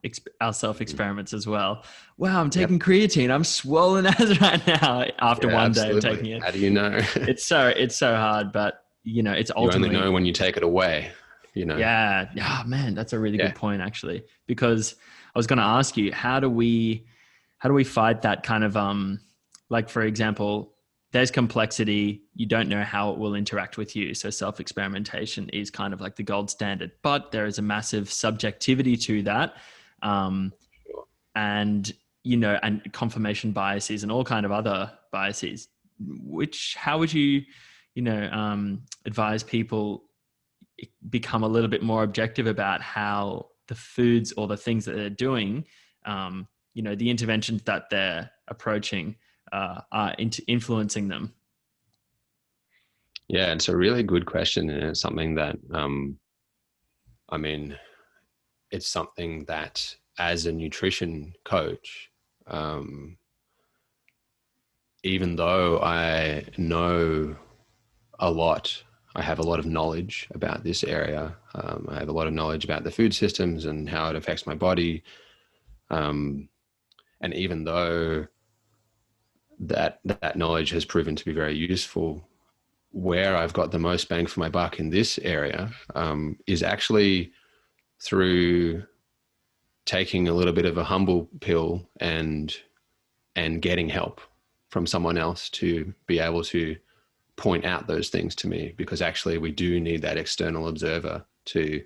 self-experiments as well. Wow, I'm taking creatine. I'm swollen as right now after one day of taking it. How do you know? It's so hard, but it's ultimately, you only know when you take it away. Yeah. Oh, man, that's a really good point, actually, because I was going to ask you, how do we fight that kind of, like, for example, there's complexity. You don't know how it will interact with you. So self-experimentation is kind of like the gold standard, but there is a massive subjectivity to that. And, and confirmation biases and all kind of other biases, how would you, advise people become a little bit more objective about how the foods or the things that they're doing, the interventions that they're approaching are influencing them? Yeah, it's a really good question, and it's something that, it's something that as a nutrition coach, even though I know a lot, I have a lot of knowledge about this area. I have a lot of knowledge about the food systems and how it affects my body. And even though that knowledge has proven to be very useful, where I've got the most bang for my buck in this area is actually through taking a little bit of a humble pill and getting help from someone else to be able to point out those things to me, because actually we do need that external observer to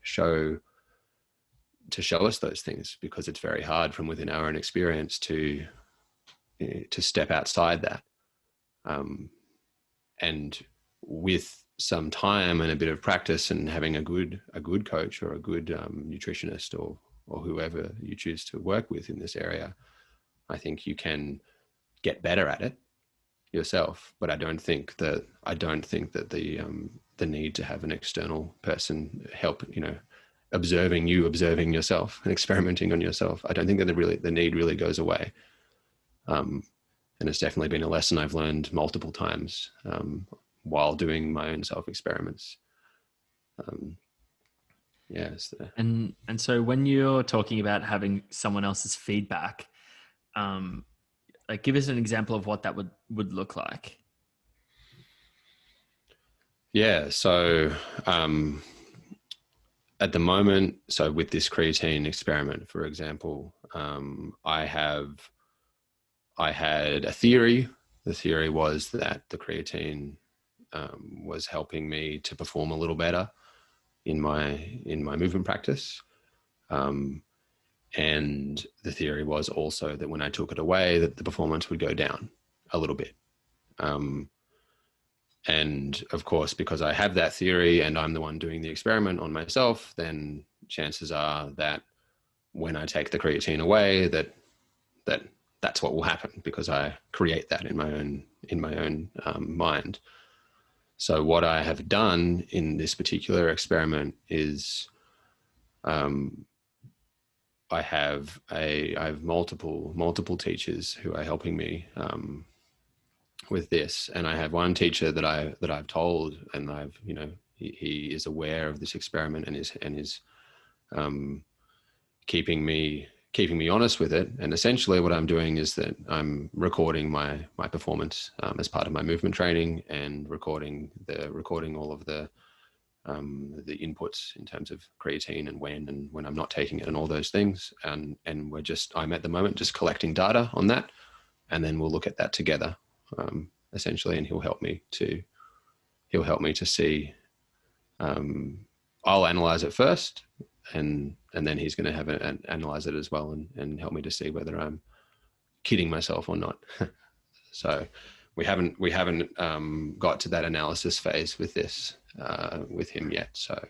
show us those things, because it's very hard from within our own experience to step outside that. And with some time and a bit of practice and having a good coach or a good nutritionist or whoever you choose to work with in this area, I think you can get better at it yourself. But I don't think that the need to have an external person help, observing yourself and experimenting on yourself, I don't think that the need really goes away. And it's definitely been a lesson I've learned multiple times while doing my own self-experiments. And so when you're talking about having someone else's feedback, give us an example of what that would look like. Yeah. So at the moment, with this creatine experiment, for example, I had a theory. The theory was that the creatine was helping me to perform a little better in my movement practice. And the theory was also that when I took it away, that the performance would go down a little bit. And of course, because I have that theory and I'm the one doing the experiment on myself, then chances are that when I take the creatine away, that's what will happen, because I create that in my own mind. So what I have done in this particular experiment is, I have multiple teachers who are helping me with this, and I have one teacher that I've told, and he is aware of this experiment and is keeping me honest with it. And essentially what I'm doing is that I'm recording my performance as part of my movement training, and recording all of the inputs in terms of creatine and when I'm not taking it and all those things. And I'm at the moment just collecting data on that, and then we'll look at that together, essentially, and he'll help me to see, I'll analyze it first, and then he's going to have analyze it as well, and help me to see whether I'm kidding myself or not. So we haven't got to that analysis phase with this with him yet. So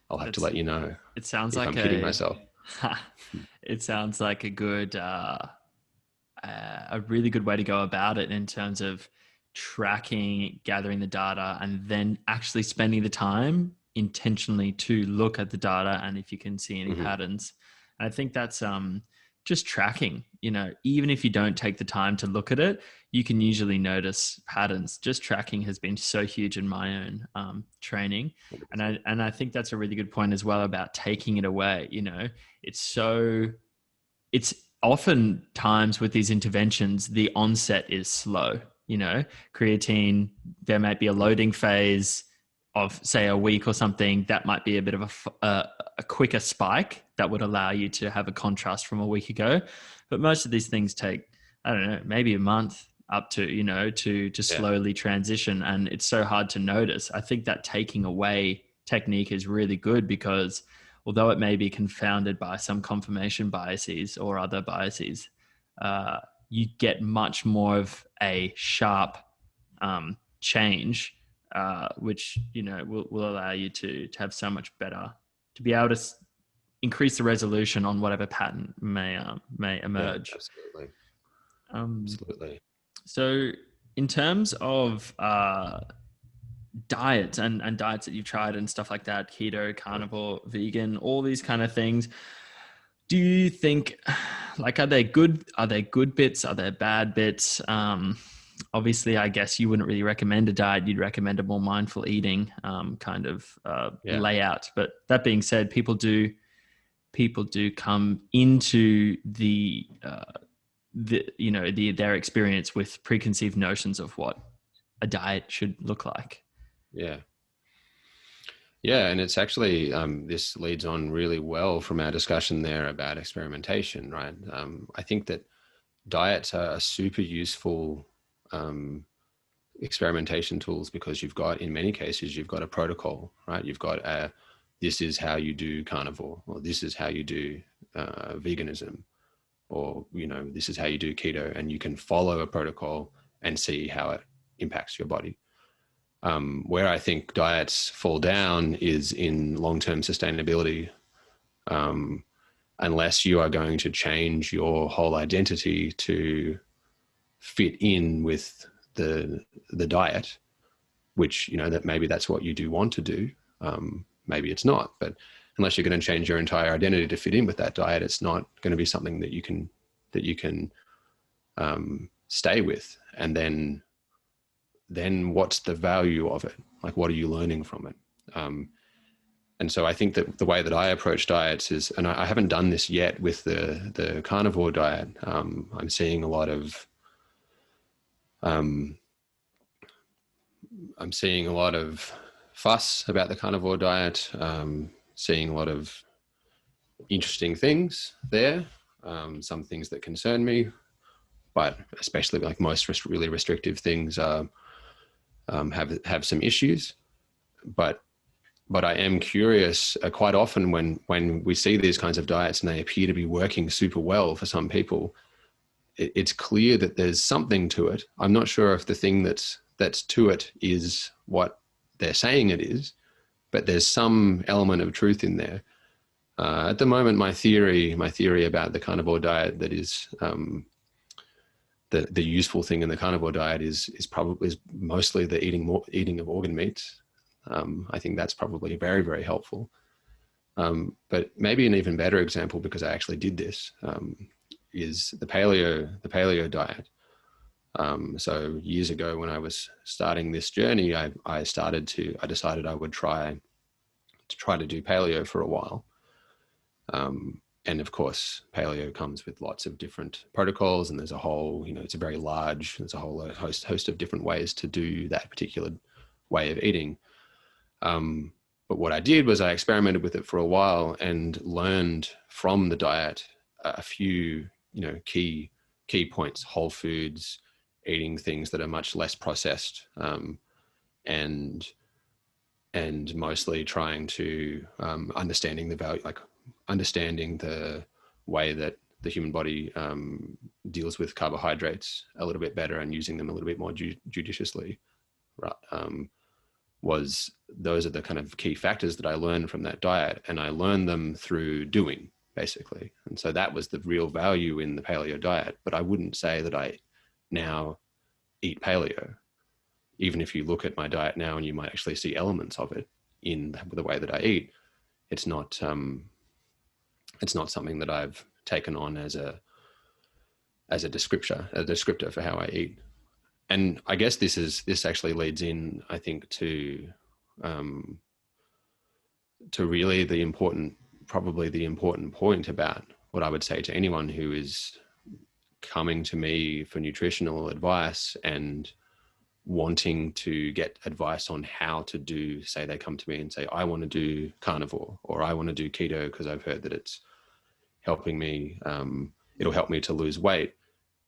I'll have to let you know. It sounds if like I'm kidding myself. It sounds like a good, a really good way to go about it in terms of tracking, gathering the data, and then actually spending the time intentionally to look at the data, and if you can see any patterns. And I think that's just tracking. Even if you don't take the time to look at it, you can usually notice patterns. Just tracking has been so huge in my own training, and I think that's a really good point as well about taking it away. It's often times with these interventions, the onset is slow. Creatine, there might be a loading phase of, say, a week or something. That might be a bit of a quicker spike that would allow you to have a contrast from a week ago. But most of these things take I don't know, maybe a month up to, to Yeah. slowly transition. And it's so hard to notice. I think that taking away technique is really good because although it may be confounded by some confirmation biases or other biases, you get much more of a sharp change, which, will allow you to have so much better, to be able to increase the resolution on whatever pattern may Yeah, emerge. absolutely. Um, Absolutely. so, in terms of diets and diets that you've tried and stuff like that, keto, carnivore, vegan, all these kind of things, do you think, like, are they good? Are there good bits? Are there bad bits? Obviously, I guess you wouldn't really recommend a diet. You'd recommend a more mindful eating kind of Yeah. layout. But that being said, people do come into their experience with preconceived notions of what a diet should look like. Yeah. Yeah, and it's actually this leads on really well from our discussion there about experimentation, right? I think that diets are super useful experimentation tools because in many cases, you've got a protocol, right? You've got this is how you do carnivore, or this is how you do veganism, or, this is how you do keto, and you can follow a protocol and see how it impacts your body. Where I think diets fall down is in long-term sustainability. Unless you are going to change your whole identity to fit in with the diet, which, that maybe that's what you do want to do. Maybe it's not, but unless you're going to change your entire identity to fit in with that diet, it's not going to be something that you can stay with. And then what's the value of it? Like, what are you learning from it? And so I think that the way that I approach diets is, and I haven't done this yet with the carnivore diet. I'm seeing a lot of, fuss about the carnivore diet. Seeing a lot of interesting things there. Some things that concern me, but especially like most really restrictive things have some issues. But I am curious quite often when we see these kinds of diets and they appear to be working super well for some people, it's clear that there's something to it. I'm not sure if the thing that's to it is what they're saying it is, but there's some element of truth in there. At the moment, my theory about the carnivore diet that is the useful thing in the carnivore diet is mostly the eating of organ meats. I think that's probably very, very helpful. But maybe an even better example, because I actually did this, is the paleo diet. So years ago, when I was starting this journey, I decided I would try to do paleo for a while. And of course, paleo comes with lots of different protocols, and there's a whole, there's a whole host of different ways to do that particular way of eating. But what I did was I experimented with it for a while and learned from the diet a few, key points: whole foods, eating things that are much less processed, and mostly trying to understanding the value, like understanding the way that the human body deals with carbohydrates a little bit better and using them a little bit more judiciously. Right. Those are the kind of key factors that I learned from that diet, and I learned them through doing, basically. And so that was the real value in the paleo diet. But I wouldn't say that I now eat paleo. Even if you look at my diet now and you might actually see elements of it in the way that I eat, it's not something that I've taken on as a descriptor for how I eat. And I guess this actually leads in, I think, to really the important point about what I would say to anyone who is coming to me for nutritional advice and wanting to get advice on how to do, say they come to me and say, I want to do carnivore, or I want to do keto because I've heard that it's helping me, it'll help me to lose weight.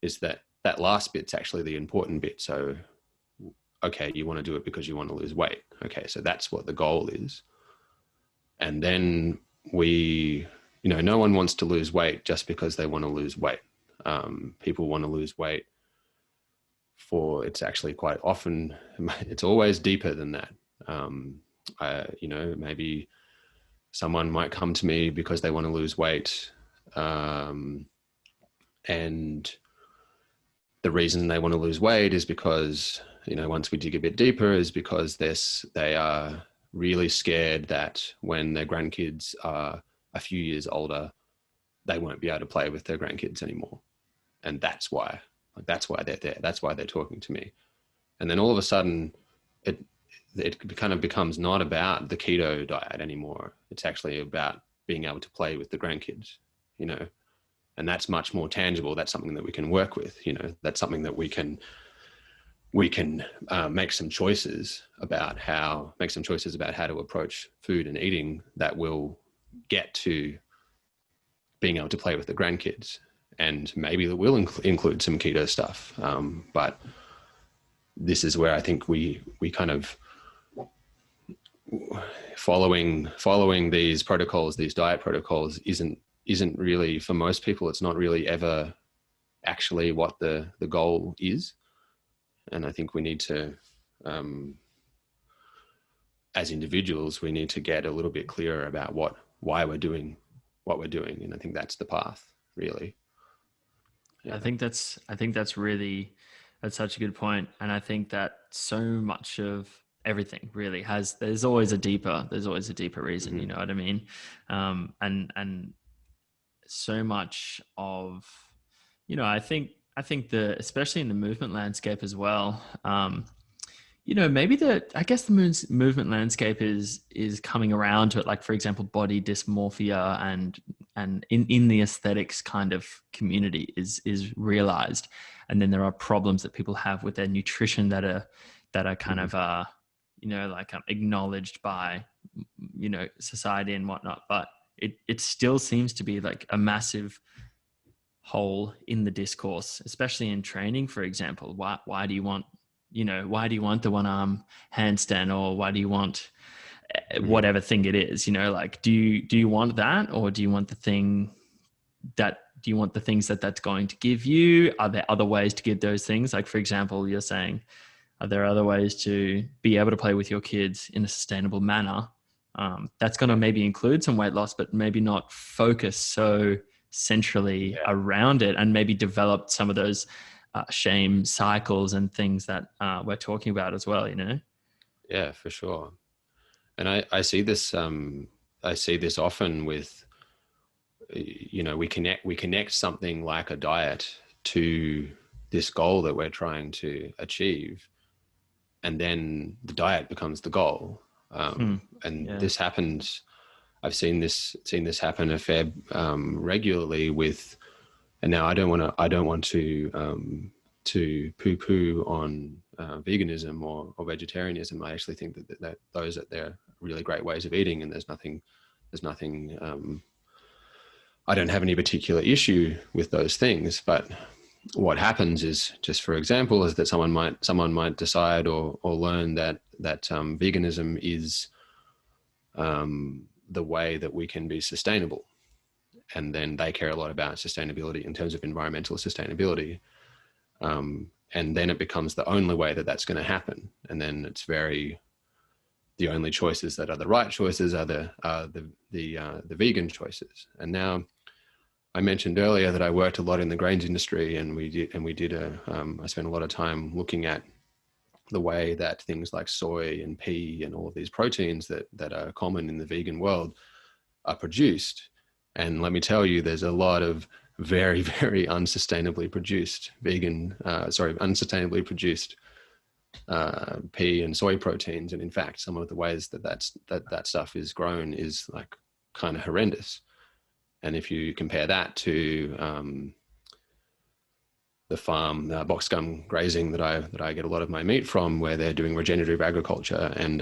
is that last bit's actually the important bit. So, okay, you want to do it because you want to lose weight. Okay, so that's what the goal is. And then no one wants to lose weight just because they want to lose weight. People want to lose weight it's actually quite often, it's always deeper than that. Maybe someone might come to me because they want to lose weight. And the reason they want to lose weight is because, once we dig a bit deeper, is because they are really scared that when their grandkids are a few years older, they won't be able to play with their grandkids anymore. And that's why they're there. That's why they're talking to me. And then all of a sudden it kind of becomes not about the keto diet anymore. It's actually about being able to play with the grandkids, and that's much more tangible. That's something that we can work with, that's something that we can make some choices about how to approach food and eating that will get to being able to play with the grandkids. And maybe that will include some keto stuff. But this is where I think we kind of following these protocols, these diet protocols isn't really, for most people, it's not really ever actually what the goal is. And I think we need to, as individuals, we need to get a little bit clearer about why we're doing what we're doing. And I think that's the path, really. Yeah. I think that's such a good point. And I think that so much of everything really there's always a deeper reason, you know what I mean? And so much of, I think especially in the movement landscape as well, maybe the movement landscape is coming around to it. Like, for example, body dysmorphia and in the aesthetics kind of community is realized. And then there are problems that people have with their nutrition that are kind of, acknowledged by, society and whatnot. But it still seems to be like a massive hole in the discourse, especially in training, for example. Why do you want the one arm handstand, or why do you want whatever thing it is, do you want that, or do you want the things that's going to give you? Are there other ways to get those things? Like, for example, you're saying, are there other ways to be able to play with your kids in a sustainable manner? That's going to maybe include some weight loss, but maybe not focus so centrally around it, and maybe develop some of those shame cycles and things that we're talking about as well, Yeah, for sure. And I see this often with, we connect something like a diet to this goal that we're trying to achieve, and then the diet becomes the goal. This happens. I've seen this happen a fair regularly with. And now I don't want to poo-poo on veganism or vegetarianism. I actually think that those are they're really great ways of eating, and there's nothing. I don't have any particular issue with those things. But what happens is, just for example, is that someone might decide or learn that veganism is the way that we can be sustainable. And then they care a lot about sustainability in terms of environmental sustainability. And then it becomes the only way that that's going to happen. And then it's the only choices that are the right choices are the vegan choices. And now, I mentioned earlier that I worked a lot in the grains industry, and I spent a lot of time looking at the way that things like soy and pea and all of these proteins that are common in the vegan world are produced. And let me tell you, there's a lot of very, very unsustainably produced pea and soy proteins. And in fact, some of the ways that stuff is grown is like kind of horrendous. And if you compare that to the farm box gum grazing that I get a lot of my meat from, where they're doing regenerative agriculture and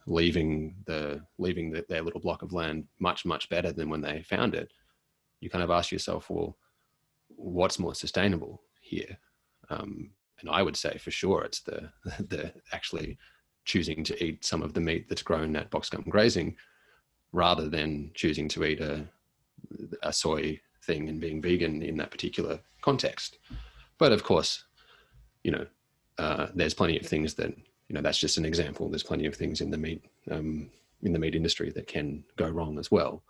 leaving their little block of land much, much better than when they found it, you kind of ask yourself, well, what's more sustainable here? And I would say for sure it's the actually choosing to eat some of the meat that's grown at box gum grazing rather than choosing to eat a soy thing and being vegan in that particular context. But of course, there's plenty of things that, that's just an example. There's plenty of things in the meat industry that can go wrong as well.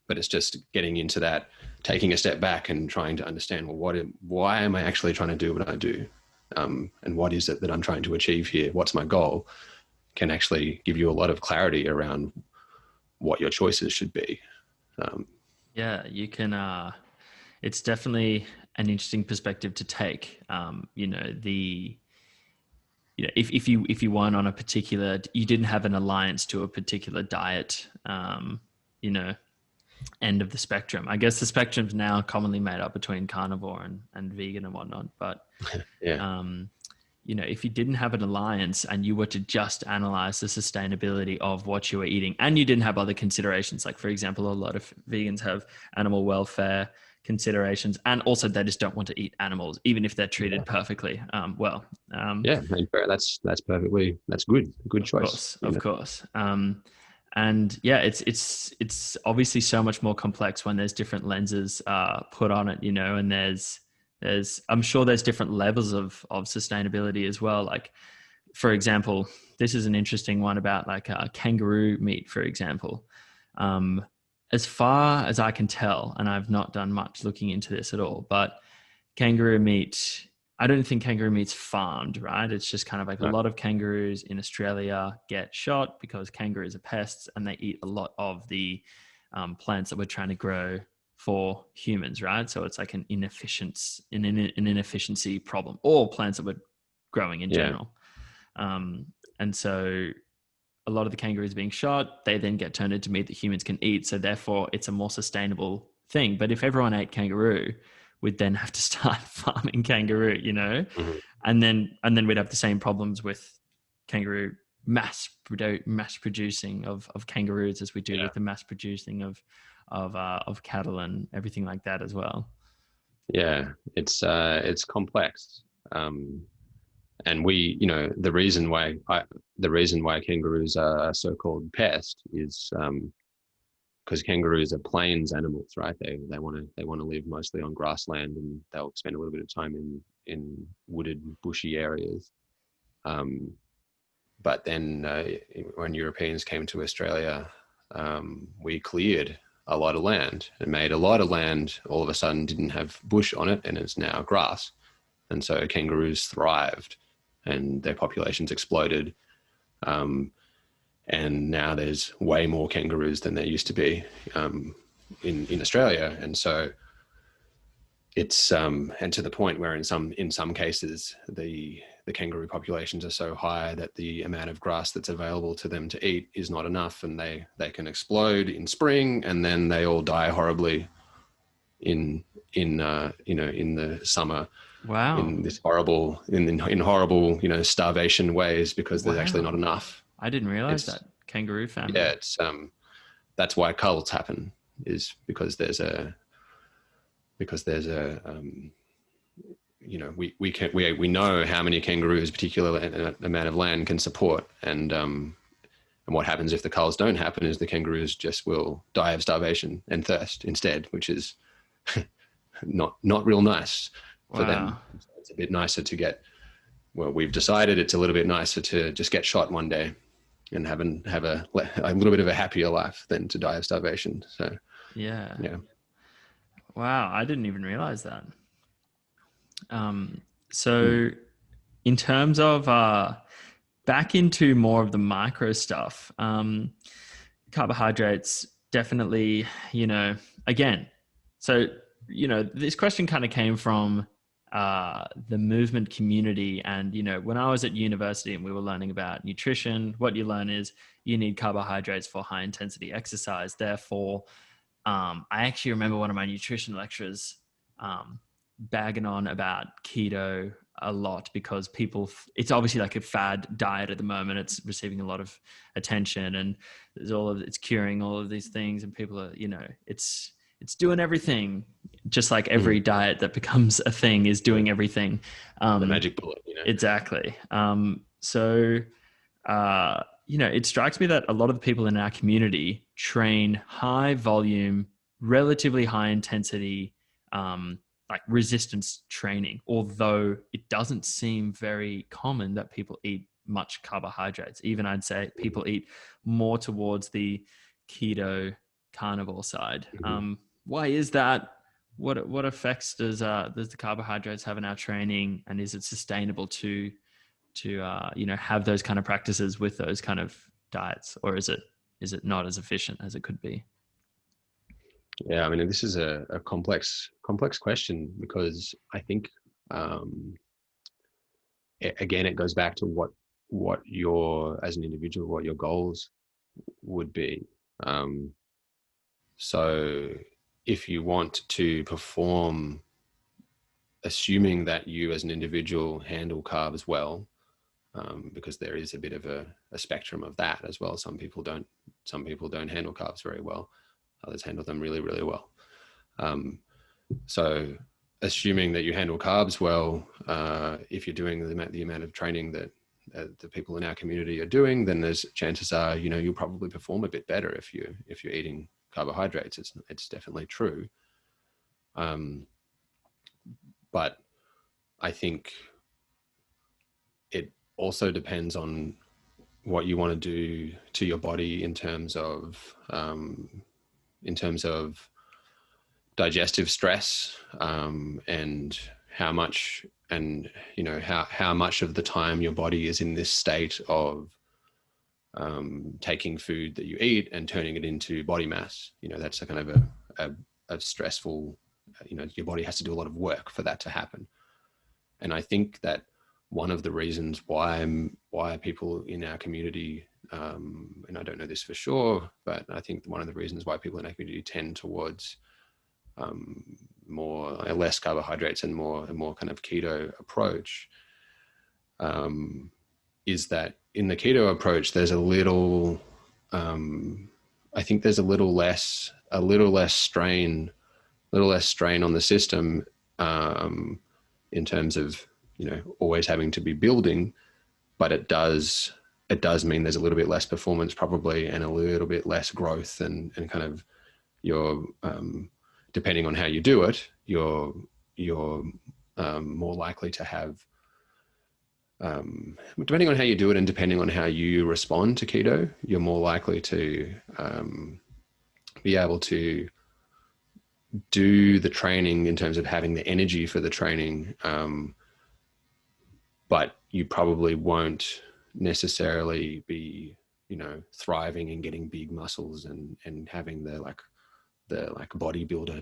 But it's just getting into that, taking a step back and trying to understand, well, why am I actually trying to do what I do? And what is it that I'm trying to achieve here? What's my goal? Can actually give you a lot of clarity around what your choices should be. Yeah, you can, it's definitely an interesting perspective to take. If you weren't on a particular, you didn't have an alliance to a particular diet, end of the spectrum. I guess the spectrum's now commonly made up between carnivore and vegan and whatnot. But, yeah. If you didn't have an alliance and you were to just analyze the sustainability of what you were eating and you didn't have other considerations, like for example, a lot of vegans have animal welfare considerations, and also they just don't want to eat animals, even if they're treated perfectly well. That's good choice. Of course. And yeah, it's obviously so much more complex when there's different lenses put on it, and there's I'm sure there's different levels of sustainability as well. Like, for example, this is an interesting one about like kangaroo meat, for example. As far as I can tell, and I've not done much looking into this at all, but kangaroo meat, I don't think kangaroo meat's farmed, right? It's just kind of like a lot of kangaroos in Australia get shot because kangaroos are pests and they eat a lot of the plants that we're trying to grow for humans, right? So it's like an inefficiency problem, or plants that we're growing in general. And so a lot of the kangaroos being shot, they then get turned into meat that humans can eat. So therefore it's a more sustainable thing. But if everyone ate kangaroo, we'd then have to start farming kangaroo, Mm-hmm. and then we'd have the same problems with kangaroo mass producing of kangaroos as we do with the mass producing of cattle and everything like that as well. Yeah, it's complex. And we, the reason why kangaroos are a so-called pest is because kangaroos are plains animals, right? They want to live mostly on grassland, and they'll spend a little bit of time in wooded, bushy areas. But then when Europeans came to Australia, we cleared a lot of land and made a lot of land all of a sudden didn't have bush on it, and it's now grass. And so kangaroos thrived and their populations exploded. And now there's way more kangaroos than there used to be in Australia. And so it's and to the point where in some cases the kangaroo populations are so high that the amount of grass that's available to them to eat is not enough, and they can explode in spring and then they all die horribly in the summer. Wow. In this horrible starvation ways, because there's actually not enough. I didn't realize that kangaroo family. Yeah, it's that's why cults happen, is because there's a we know how many kangaroos a particular amount of land can support, and what happens if the cults don't happen is the kangaroos just will die of starvation and thirst instead, which is not real nice for them. It's a bit nicer to get, we've decided it's a little bit nicer to just get shot one day and have a little bit of a happier life than to die of starvation. So yeah. Wow, I didn't even realize that. So in terms of back into more of the micro stuff, carbohydrates definitely, again, so this question kind of came from the movement community. And, when I was at university and we were learning about nutrition, what you learn is you need carbohydrates for high intensity exercise. Therefore, I actually remember one of my nutrition lecturers bagging on about keto a lot, because it's obviously like a fad diet at the moment. It's receiving a lot of attention, and it's curing all of these things, and people are, it's doing everything, just like every diet that becomes a thing is doing everything. The magic bullet, Exactly. It strikes me that a lot of the people in our community train high volume, relatively high intensity, like resistance training, although it doesn't seem very common that people eat much carbohydrates. Even I'd say people eat more towards the keto carnivore side. Why is that? What effects does the carbohydrates have in our training, and is it sustainable to have those kind of practices with those kind of diets, or is it not as efficient as it could be? Yeah, I mean, this is a complex question, because I think again, it goes back to what your, as an individual, what your goals would be. So if you want to perform, assuming that you as an individual handle carbs well, because there is a bit of a spectrum of that as well. Some people don't handle carbs very well. Others handle them really, really well. So assuming that you handle carbs well, if you're doing the amount of training that the people in our community are doing, then there's chances are, you'll probably perform a bit better if you're eating carbohydrates. It's definitely true. But I think it also depends on what you want to do to your body in terms of digestive stress, and how much of the time your body is in this state of taking food that you eat and turning it into body mass. That's a kind of a stressful, your body has to do a lot of work for that to happen. And I think that one of the reasons why people in our community, and I don't know this for sure, but I think one of the reasons why people in our community tend towards less carbohydrates and more kind of keto approach, is that in the keto approach, there's a little, I think there's a little less strain on the system, in terms of, always having to be building, but it does mean there's a little bit less performance probably, and a little bit less growth, and kind of your, depending on how you do it, you're more likely to have, depending on how you do it and depending on how you respond to keto, you're more likely to be able to do the training in terms of having the energy for the training, but you probably won't necessarily be, thriving and getting big muscles and having the bodybuilder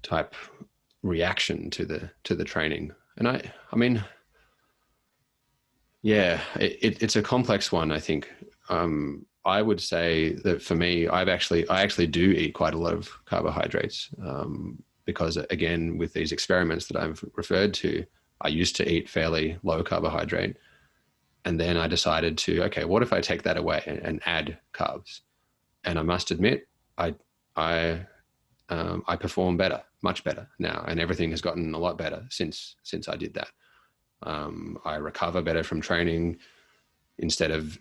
type reaction to the training. And I mean, yeah, it's a complex one. I think I would say that for me, I actually do eat quite a lot of carbohydrates, because again, with these experiments that I've referred to, I used to eat fairly low carbohydrate, and then I decided to, okay, what if I take that away and add carbs? And I must admit, I perform better, much better now, and everything has gotten a lot better since I did that. I recover better from training. Instead of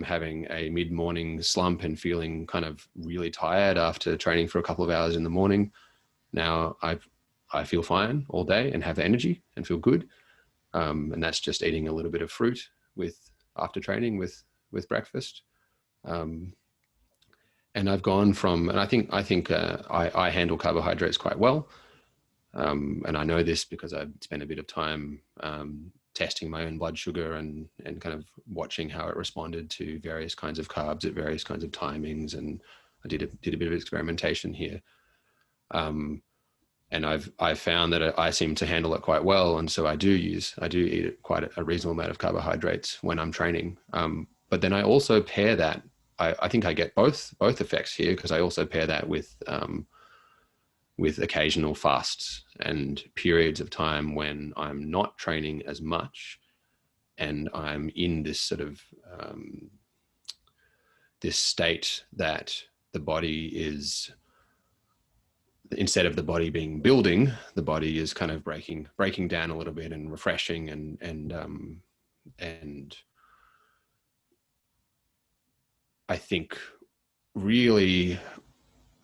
having a mid-morning slump and feeling kind of really tired after training for a couple of hours in the morning, now I feel fine all day and have energy and feel good. And that's just eating a little bit of fruit after training with breakfast. And I've gone from, and I think I handle carbohydrates quite well. And I know this because I've spent a bit of time testing my own blood sugar and kind of watching how it responded to various kinds of carbs at various kinds of timings. And I did a bit of experimentation here. And I've found that I seem to handle it quite well. And so I do eat quite a reasonable amount of carbohydrates when I'm training. But then I also pair that, I think I get both effects here, because I also pair that with occasional fasts and periods of time when I'm not training as much, and I'm in this sort of this state that the body is, instead of the body being building, the body is kind of breaking down a little bit and refreshing and I think really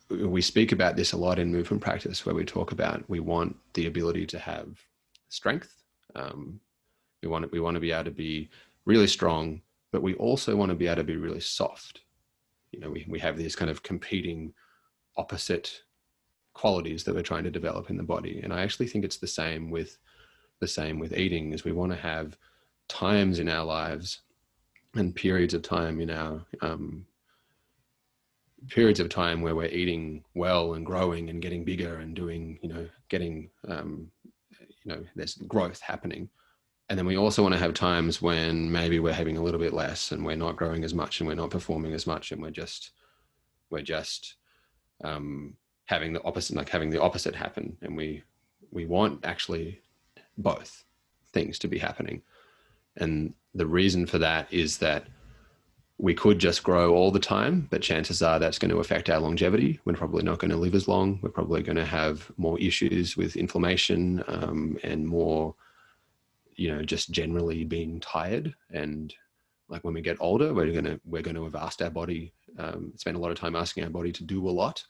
we speak about this a lot in movement practice, where we talk about we want the ability to have strength. We want to be able to be really strong, but we also want to be able to be really soft. You know, we have these kind of competing opposite qualities that we're trying to develop in the body. And I actually think it's the same with eating, is we want to have times in our lives and periods of time in our periods of time where we're eating well and growing and getting bigger and doing, getting, there's growth happening. And then we also want to have times when maybe we're having a little bit less and we're not growing as much and we're not performing as much and we're just having the opposite happen. And we want actually both things to be happening. And the reason for that is that we could just grow all the time, but chances are that's going to affect our longevity. We're probably not going to live as long. We're probably going to have more issues with inflammation and more, just generally being tired. And like when we get older, we're going to have asked our body, spend a lot of time asking our body to do a lot,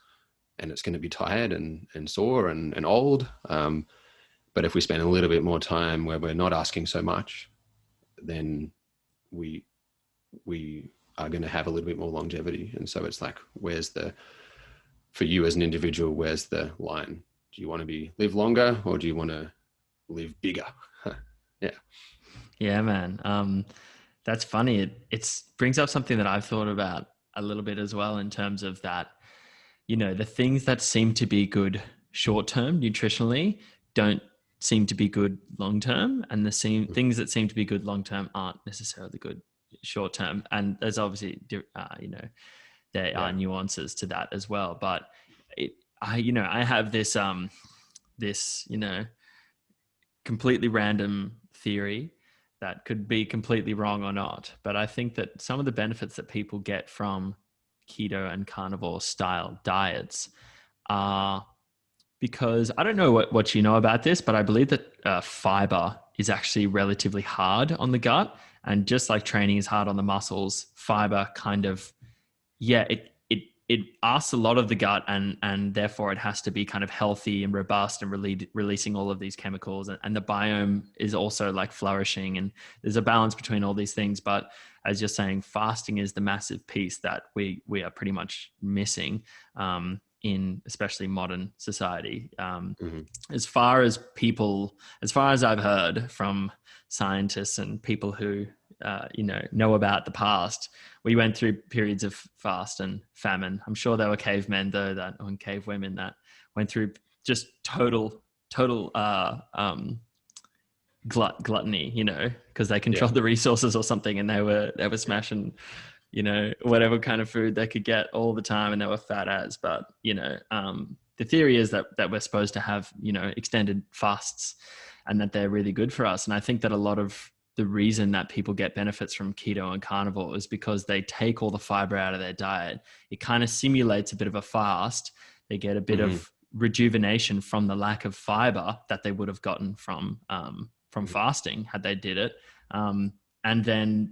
and it's going to be tired and sore and old. But if we spend a little bit more time where we're not asking so much, then we are going to have a little bit more longevity. And so it's like, for you as an individual, where's the line? Do you want to live longer, or do you want to live bigger? Yeah. Yeah, man. That's funny. It brings up something that I've thought about a little bit as well, in terms of that, the things that seem to be good short-term nutritionally don't seem to be good long-term, and the things that seem to be good long-term aren't necessarily good short-term. And there's obviously, there are nuances to that as well. But I have this completely random theory that could be completely wrong or not. But I think that some of the benefits that people get from keto and carnivore style diets are because, I don't know what you know about this, but I believe that fiber is actually relatively hard on the gut. And just like training is hard on the muscles, fiber kind of, it asks a lot of the gut, and therefore it has to be kind of healthy and robust and releasing all of these chemicals. And the biome is also like flourishing, and there's a balance between all these things. But as you're saying, fasting is the massive piece that we are pretty much missing in especially modern society. As far as I've heard from scientists and people who know about the past, we went through periods of fast and famine. I'm sure there were cavemen though, and cave women that went through just total gluttony, because they controlled the resources or something, and they were smashing, whatever kind of food they could get all the time, and they were fat as. But the theory is that we're supposed to have extended fasts, and that they're really good for us. And I think that a lot of the reason that people get benefits from keto and carnivore is because they take all the fiber out of their diet. It kind of simulates a bit of a fast. They get a bit of rejuvenation from the lack of fiber that they would have gotten from fasting had they did it. And then,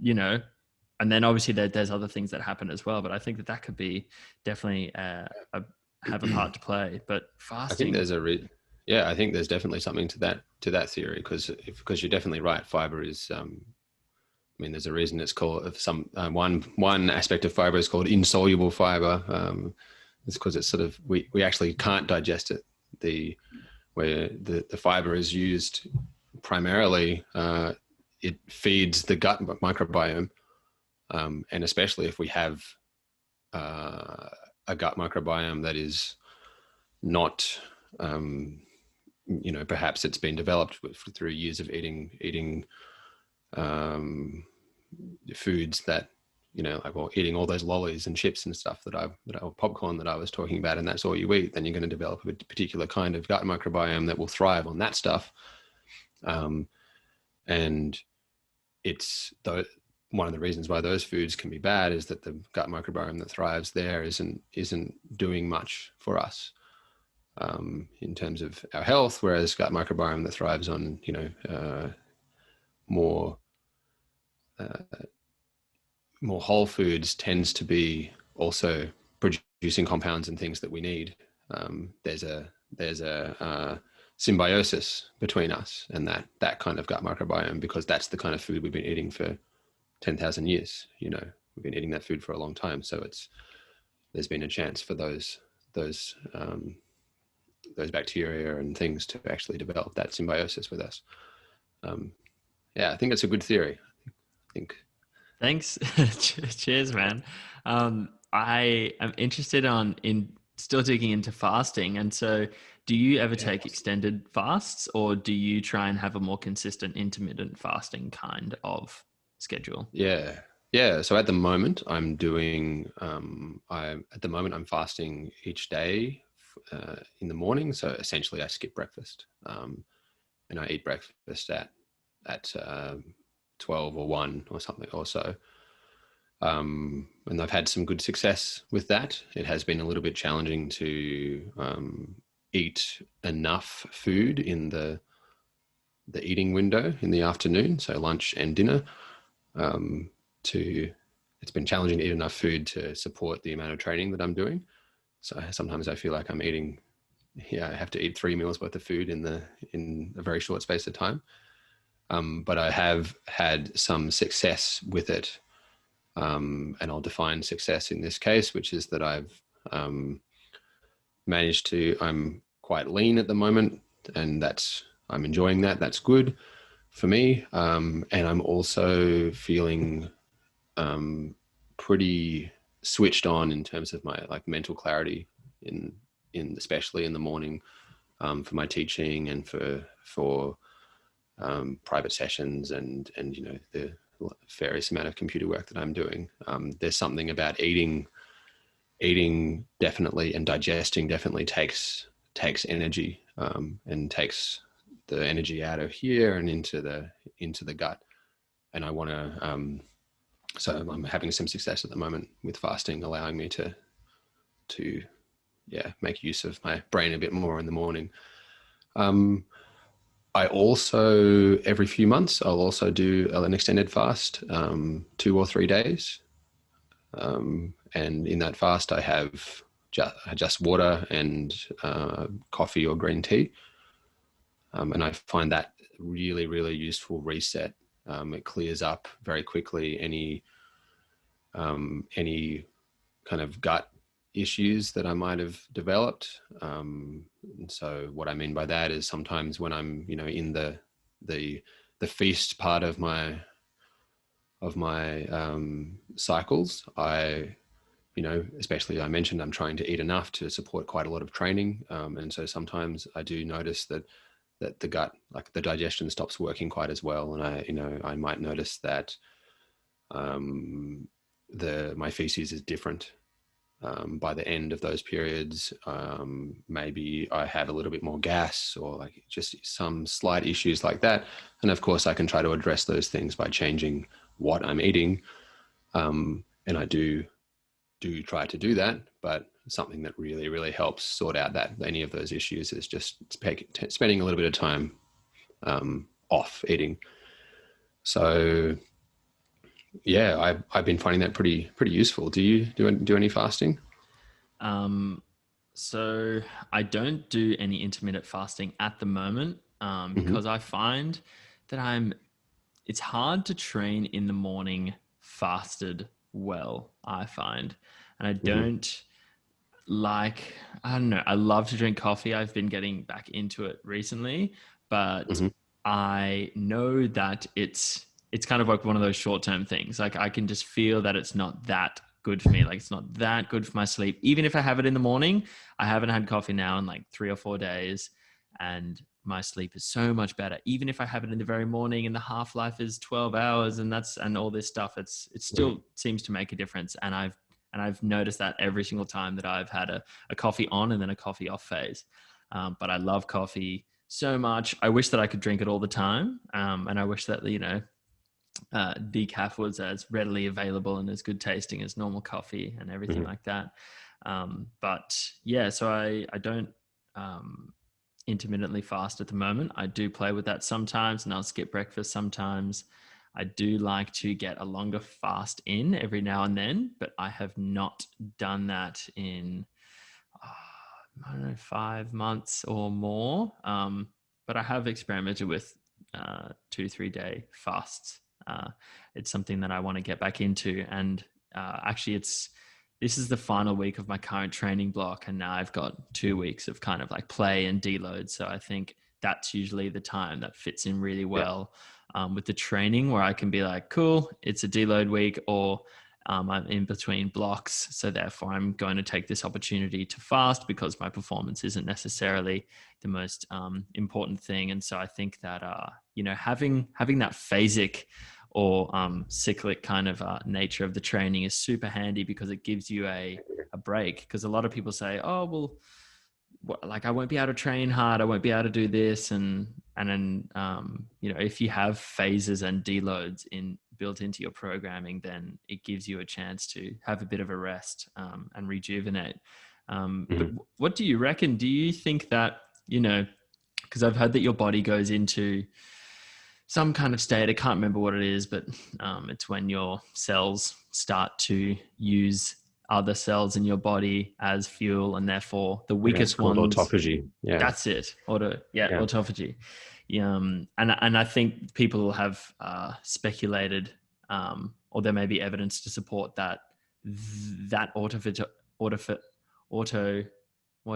and then obviously there's other things that happen as well. But I think that could be definitely have a part to play. But fasting, I think I think there's definitely something to that theory, because you're definitely right. Fiber is, there's a reason it's called one aspect of fiber is called insoluble fiber. It's because it's sort of, we actually can't digest it. Where the fiber is used primarily, it feeds the gut microbiome. And especially if we have a gut microbiome that is not, perhaps it's been developed through years of eating foods that, eating all those lollies and chips and stuff or popcorn that I was talking about, and that's all you eat, then you're going to develop a particular kind of gut microbiome that will thrive on that stuff. And it's one of the reasons why those foods can be bad is that the gut microbiome that thrives there isn't doing much for us in terms of our health, whereas gut microbiome that thrives on more whole foods tends to be also producing compounds and things that we need. There's a symbiosis between us and that kind of gut microbiome, because that's the kind of food we've been eating for 10,000 years. We've been eating that food for a long time, so there's been a chance for those bacteria and things to actually develop that symbiosis with us. I think it's a good theory. I think. Thanks. Cheers, man. I am interested in still digging into fasting. And so do you ever take extended fasts, or do you try and have a more consistent intermittent fasting kind of schedule? Yeah. So at the moment I'm doing, I'm fasting each day in the morning. So essentially I skip breakfast and I eat breakfast at 12 or 1 or something or so. And I've had some good success with that. It has been a little bit challenging to eat enough food in the eating window in the afternoon, so lunch and dinner. It's been challenging to eat enough food to support the amount of training that I'm doing. So sometimes I feel like I'm eating, I have to eat 3 meals worth of food in a very short space of time. But I have had some success with it. And I'll define success in this case, which is that I've managed to, I'm quite lean at the moment, and I'm enjoying that. That's good for me. And I'm also feeling pretty switched on in terms of my mental clarity in especially in the morning for my teaching and for private sessions and the various amount of computer work that I'm doing. There's something about eating definitely, and digesting definitely takes energy and takes the energy out of here and into the gut. And I want to, so I'm having some success at the moment with fasting, allowing me to make use of my brain a bit more in the morning. I also, every few months, I'll also do an extended fast, 2 or 3 days. And in that fast, I have just water and coffee or green tea. And I find that really, really useful reset. It clears up very quickly any kind of gut issues that I might have developed. And so what I mean by that is sometimes when I'm, in the feast part of my cycles, especially I mentioned I'm trying to eat enough to support quite a lot of training. And so sometimes I do notice that the gut, the digestion stops working quite as well. And I might notice that my feces is different by the end of those periods. Maybe I have a little bit more gas or just some slight issues like that. And of course I can try to address those things by changing what I'm eating. And I do try to do that, but something that really, really helps sort out any of those issues is just spending a little bit of time off eating. So yeah, I've been finding that pretty useful. Do you do any fasting? So I don't do any intermittent fasting at the moment because I find that it's hard to train in the morning fasted well, I find. And I don't I don't know, I love to drink coffee. I've been getting back into it recently, but I know that it's kind of like one of those short-term things. I can just feel that it's not that good for me. It's not that good for my sleep. Even if I have it in the morning, I haven't had coffee now in 3 or 4 days, and my sleep is so much better. Even if I have it in the very morning and the half-life is 12 hours and all this stuff, it still seems to make a difference. And I've noticed that every single time that I've had a coffee on and then a coffee off phase. But I love coffee so much. I wish that I could drink it all the time. And I wish that, decaf was as readily available and as good tasting as normal coffee and everything like that. But yeah, so I don't intermittently fast at the moment. I do play with that sometimes, and I'll skip breakfast sometimes. I do like to get a longer fast in every now and then, but I have not done that in, I don't know, 5 months or more. But I have experimented with 2-3 day fasts. It's something that I want to get back into. And actually, this is the final week of my current training block, and now I've got 2 weeks of kind of like play and deload. So I think that's usually the time that fits in really well with the training, where I can be like, cool, it's a deload week, or I'm in between blocks. So therefore I'm going to take this opportunity to fast because my performance isn't necessarily the most important thing. And so I think that, having that phasic or cyclic kind of nature of the training is super handy, because it gives you a break. Because a lot of people say, oh, well, like I won't be able to train hard, I won't be able to do this. And then, if you have phases and deloads built into your programming, then it gives you a chance to have a bit of a rest and rejuvenate. But what do you reckon? Do you think that, because I've heard that your body goes into some kind of state, I can't remember what it is, but it's when your cells start to use other cells in your body as fuel, and therefore the weakest ones. Autophagy. Yeah, that's it. Autophagy. And I think people have speculated, or there may be evidence to support that what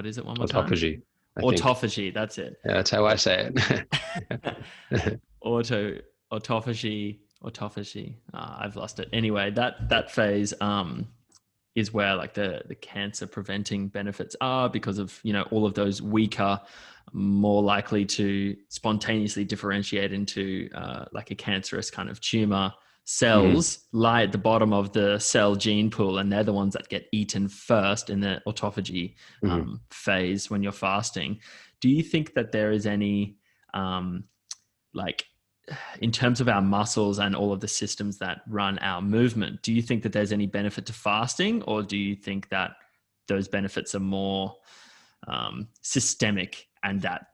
is it? One more time. Autophagy. Autophagy. That's it. Yeah, that's how I say it. Autophagy. I've lost it. Anyway, that phase is where like the cancer preventing benefits are, because of, all of those weaker, more likely to spontaneously differentiate into like a cancerous kind of tumor cells lie at the bottom of the cell gene pool, and they're the ones that get eaten first in the autophagy phase when you're fasting. Do you think that there is any like, in terms of our muscles and all of the systems that run our movement, do you think that there's any benefit to fasting, or do you think that those benefits are more systemic, and that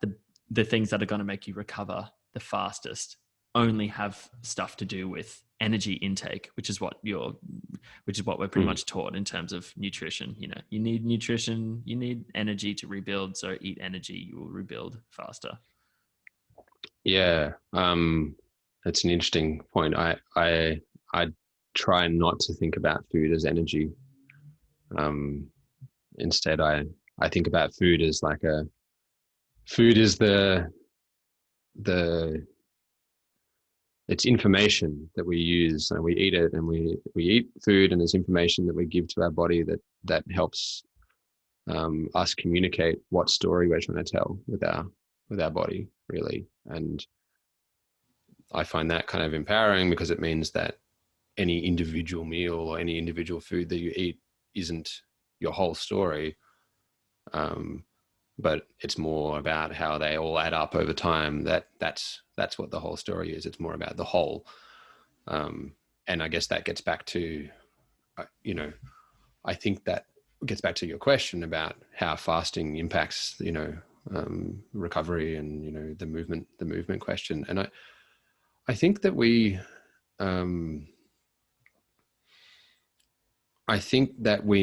the things that are going to make you recover the fastest only have stuff to do with energy intake, which is what we're pretty much taught in terms of nutrition? You need nutrition, you need energy to rebuild. So eat energy, you will rebuild faster. Yeah. That's an interesting point. I try not to think about food as energy. Instead, I think about food as like food is it's information that we use, and we eat it, and we eat food, and it's information that we give to our body that helps us communicate what story we're trying to tell with our body, really. And I find that kind of empowering, because it means that any individual meal or any individual food that you eat isn't your whole story, but it's more about how they all add up over time. That's what the whole story is. It's more about the whole. And I guess that gets back to, I think that gets back to your question about how fasting impacts, recovery and, the movement question. And I think that we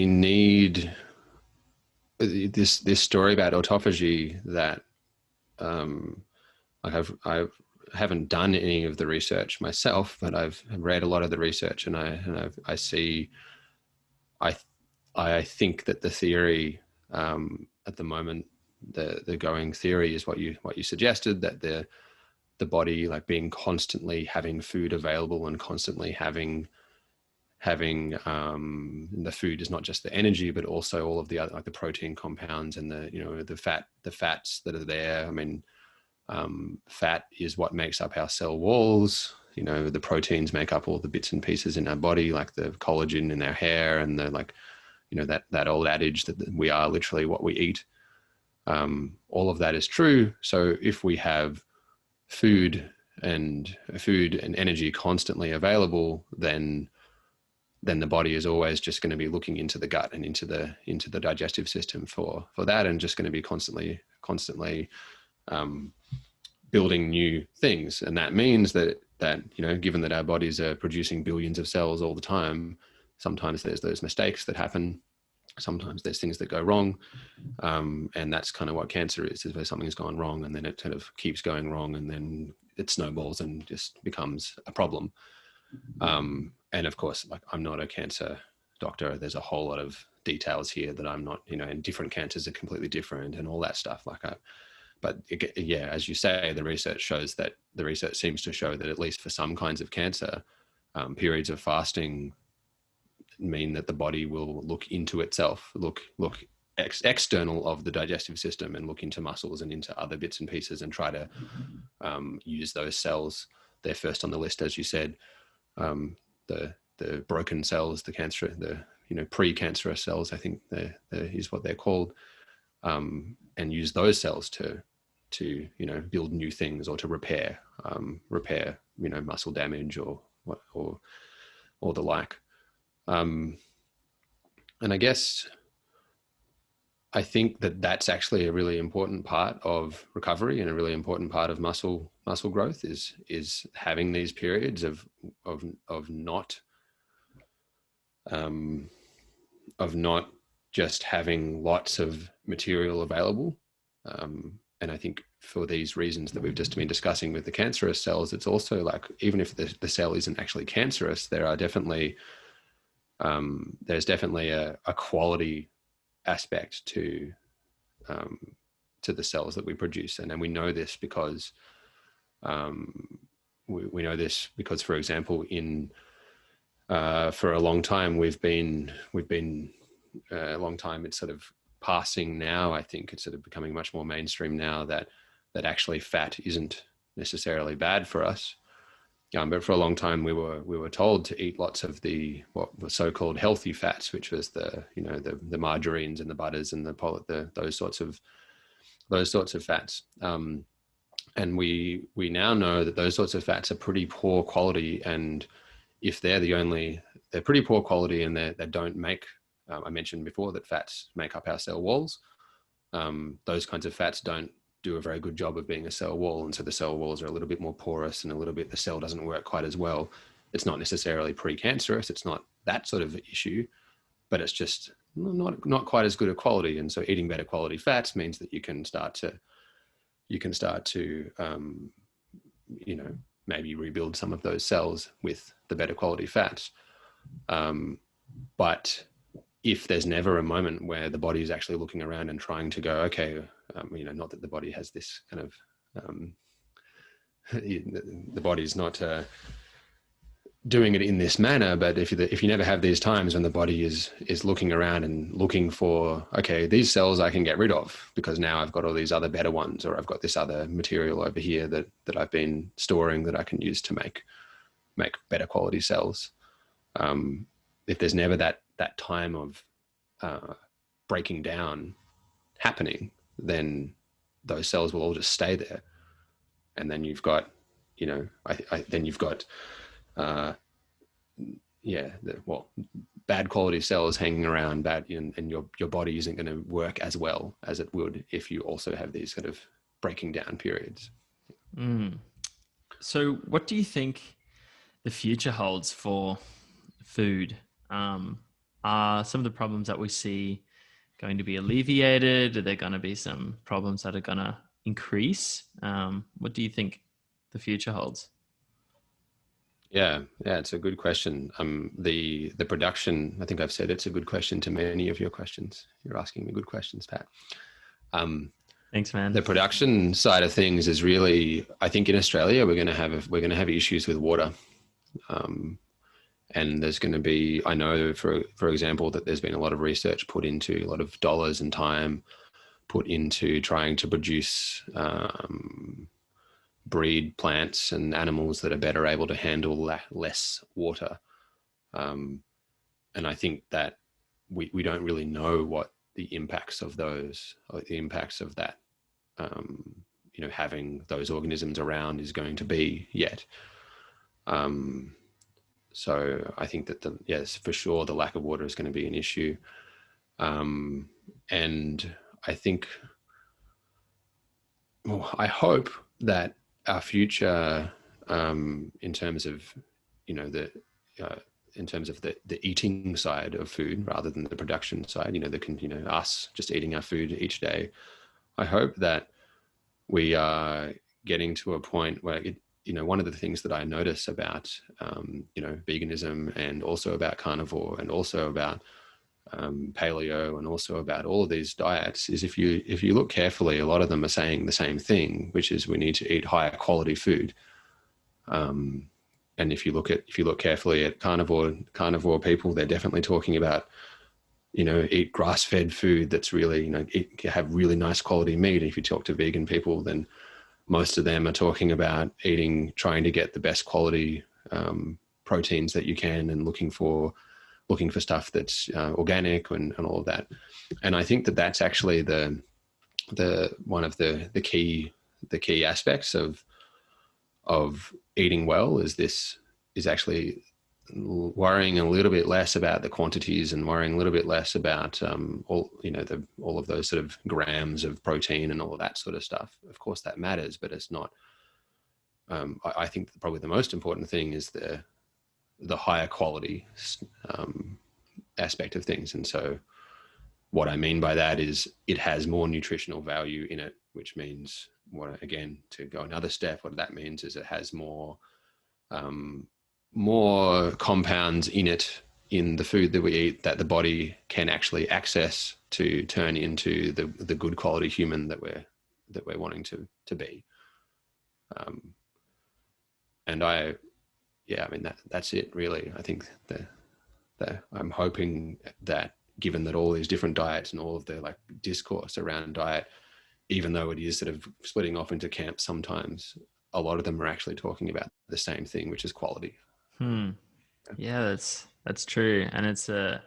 need this story about autophagy that I haven't done any of the research myself, but I've read a lot of the research, and I think that the theory at the moment, the going theory is what you suggested, that the body, like being constantly having food available and constantly having the food is not just the energy, but also all of the other, like the protein compounds and the fats that are there. I mean, fat is what makes up our cell walls. The proteins make up all the bits and pieces in our body, like the collagen in our hair, and that old adage that we are literally what we eat. All of that is true. So if we have food and energy constantly available, then the body is always just going to be looking into the gut and into the digestive system for that, and just going to be constantly building new things. And that means that given that our bodies are producing billions of cells all the time, sometimes there's those mistakes that happen. Sometimes there's things that go wrong. And that's kind of what cancer is where something's gone wrong, and then it kind of keeps going wrong, and then it snowballs and just becomes a problem. And of course, like, I'm not a cancer doctor. There's a whole lot of details here that I'm not, and different cancers are completely different and all that stuff. But as you say, the research seems to show that at least for some kinds of cancer, periods of fasting mean that the body will look into itself, look external of the digestive system, and look into muscles and into other bits and pieces, and try to use those cells. They're first on the list, as you said, the broken cells, the cancer, the pre-cancerous cells, I think is what they're called, and use those cells to build new things, or to repair muscle damage or the like. And I think that that's actually a really important part of recovery, and a really important part of muscle growth is having these periods of not just having lots of material available. And I think for these reasons that we've just been discussing with the cancerous cells, it's also like, even if the cell isn't actually cancerous, there's definitely a quality aspect to the cells that we produce. And then we know this because for example, for a long time we've been a long time, it's sort of passing now, I think it's sort of becoming much more mainstream now, that actually fat isn't necessarily bad for us. But for a long time we were told to eat lots of what were so-called healthy fats, which was the margarines and the butters and those sorts of fats. And we now know that those sorts of fats are pretty poor quality, and if they're pretty poor quality, and they don't make, I mentioned before that fats make up our cell walls. Those kinds of fats don't do a very good job of being a cell wall, and so the cell walls are a little bit more porous, and the cell doesn't work quite as well. It's not necessarily precancerous, it's not that sort of issue, but it's just not quite as good a quality. And so eating better quality fats means that you can start to maybe rebuild some of those cells with the better quality fats. But if there's never a moment where the body is actually looking around and trying to go, okay, not that the body has this kind of, the body's not doing it in this manner, but if you never have these times when the body is looking around and looking for, okay, these cells I can get rid of because now I've got all these other better ones, or I've got this other material over here that I've been storing that I can use to make better quality cells. If there's never that time of breaking down happening, then those cells will all just stay there, and then you've got bad quality cells hanging around, and your body isn't going to work as well as it would if you also have these sort of breaking down periods. So what do you think the future holds for food? Are some of the problems that we see going to be alleviated? Are there going to be some problems that are going to increase? What do you think the future holds? Yeah, it's a good question. The production, I think I've said it's a good question to many of your questions. You're asking me good questions, Pat. Thanks, man. The production side of things is really, I think in Australia we're going to have issues with water. And there's going to be, I know for example, that there's been a lot of research put into, a lot of dollars and time put into trying to produce breed plants and animals that are better able to handle less water. And I think that we don't really know what the impacts of that having those organisms around is going to be yet. So I think that yes, for sure, the lack of water is going to be an issue. And I think, I hope that our future, in terms of, in terms of the eating side of food rather than the production side, us just eating our food each day, I hope that we are getting to a point where one of the things that I notice about, veganism, and also about carnivore, and also about paleo, and also about all of these diets, is if you look carefully, a lot of them are saying the same thing, which is we need to eat higher quality food. And if you look carefully at carnivore people, they're definitely talking about, eat grass-fed food that's really, have really nice quality meat. And if you talk to vegan people, then most of them are talking about trying to get the best quality proteins that you can, and looking for stuff that's organic and all of that. And I think that that's actually the one of the key aspects of eating well, is actually worrying a little bit less about the quantities, and worrying a little bit less about all of those sort of grams of protein and all of that sort of stuff. Of course that matters, but it's not, I think probably the most important thing is the higher quality aspect of things. And so what I mean by that is it has more nutritional value in it, which means, to go another step, what that means is it has more compounds in it, in the food that we eat, that the body can actually access to turn into the good quality human that we're wanting to be. And that's it really. I think that I'm hoping that, given that all these different diets and all of the discourse around diet, even though it is sort of splitting off into camps sometimes, a lot of them are actually talking about the same thing, which is quality. Yeah, that's true. And it's a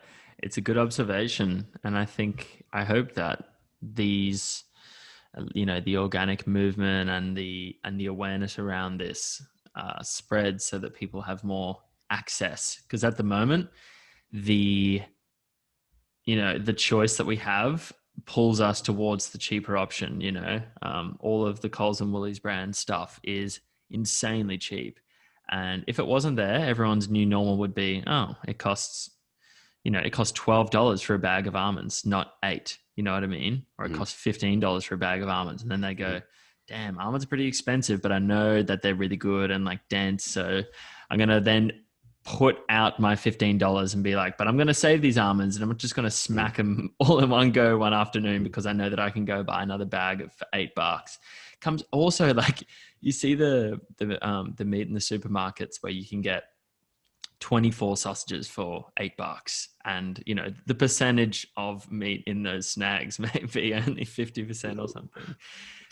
good observation. And I hope that these, the organic movement and the awareness around this spread, so that people have more access. Because at the moment, the choice that we have pulls us towards the cheaper option. All of the Coles and Woolies brand stuff is insanely cheap. And if it wasn't there, everyone's new normal would be, it costs $12 for a bag of almonds, not $8. You know what I mean? Or it costs $15 for a bag of almonds. And then they go, damn, almonds are pretty expensive, but I know that they're really good and dense. So I'm going to then put out my $15 and be like, but I'm going to save these almonds, and I'm just going to smack them all in one go one afternoon, because I know that I can go buy another bag for $8. Comes also, you see the meat in the supermarkets where you can get 24 sausages for $8, and the percentage of meat in those snags may be only 50% or something.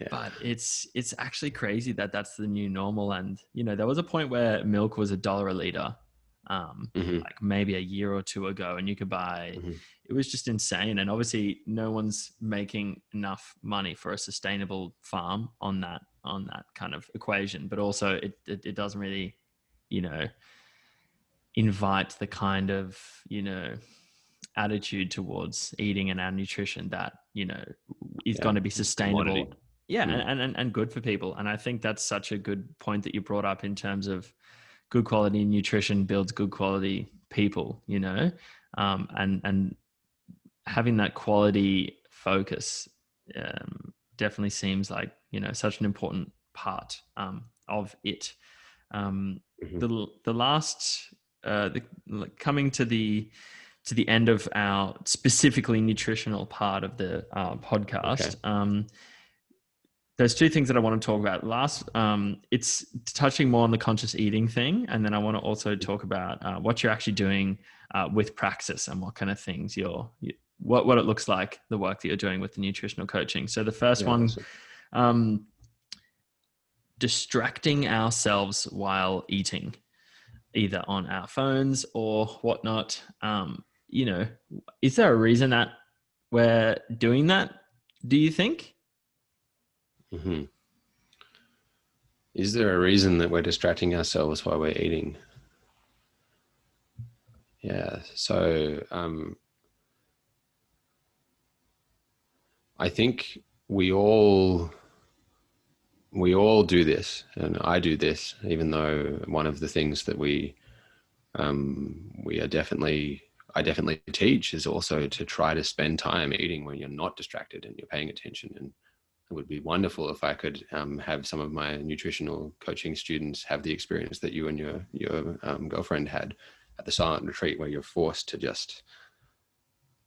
Yeah. But it's actually crazy that that's the new normal. And there was a point where milk was $1 a liter, maybe a year or two ago, and you could buy, it was just insane. And obviously no one's making enough money for a sustainable farm on that kind of equation, but also it doesn't really, invite the kind of, attitude towards eating and our nutrition that, is going to be sustainable. Commodity. Yeah. And good for people. And I think that's such a good point that you brought up, in terms of good quality nutrition builds good quality people, and having that quality focus definitely seems like, such an important part of it. The last, coming to the end of our specifically nutritional part of the podcast. Okay. There's two things that I want to talk about. Last, it's touching more on the conscious eating thing. And then I want to also talk about what you're actually doing with Praksis, and what kind of things what it looks like, the work that you're doing with the nutritional coaching. So the first one, awesome. Distracting ourselves while eating, either on our phones or whatnot. Is there a reason that we're doing that, do you think? Is there a reason that we're distracting ourselves while we're eating? Yeah. So I think we all do this, and I do this, even though one of the things that I definitely teach is also to try to spend time eating when you're not distracted and you're paying attention. And it would be wonderful if I could have some of my nutritional coaching students have the experience that you and your girlfriend had at the silent retreat, where you're forced to just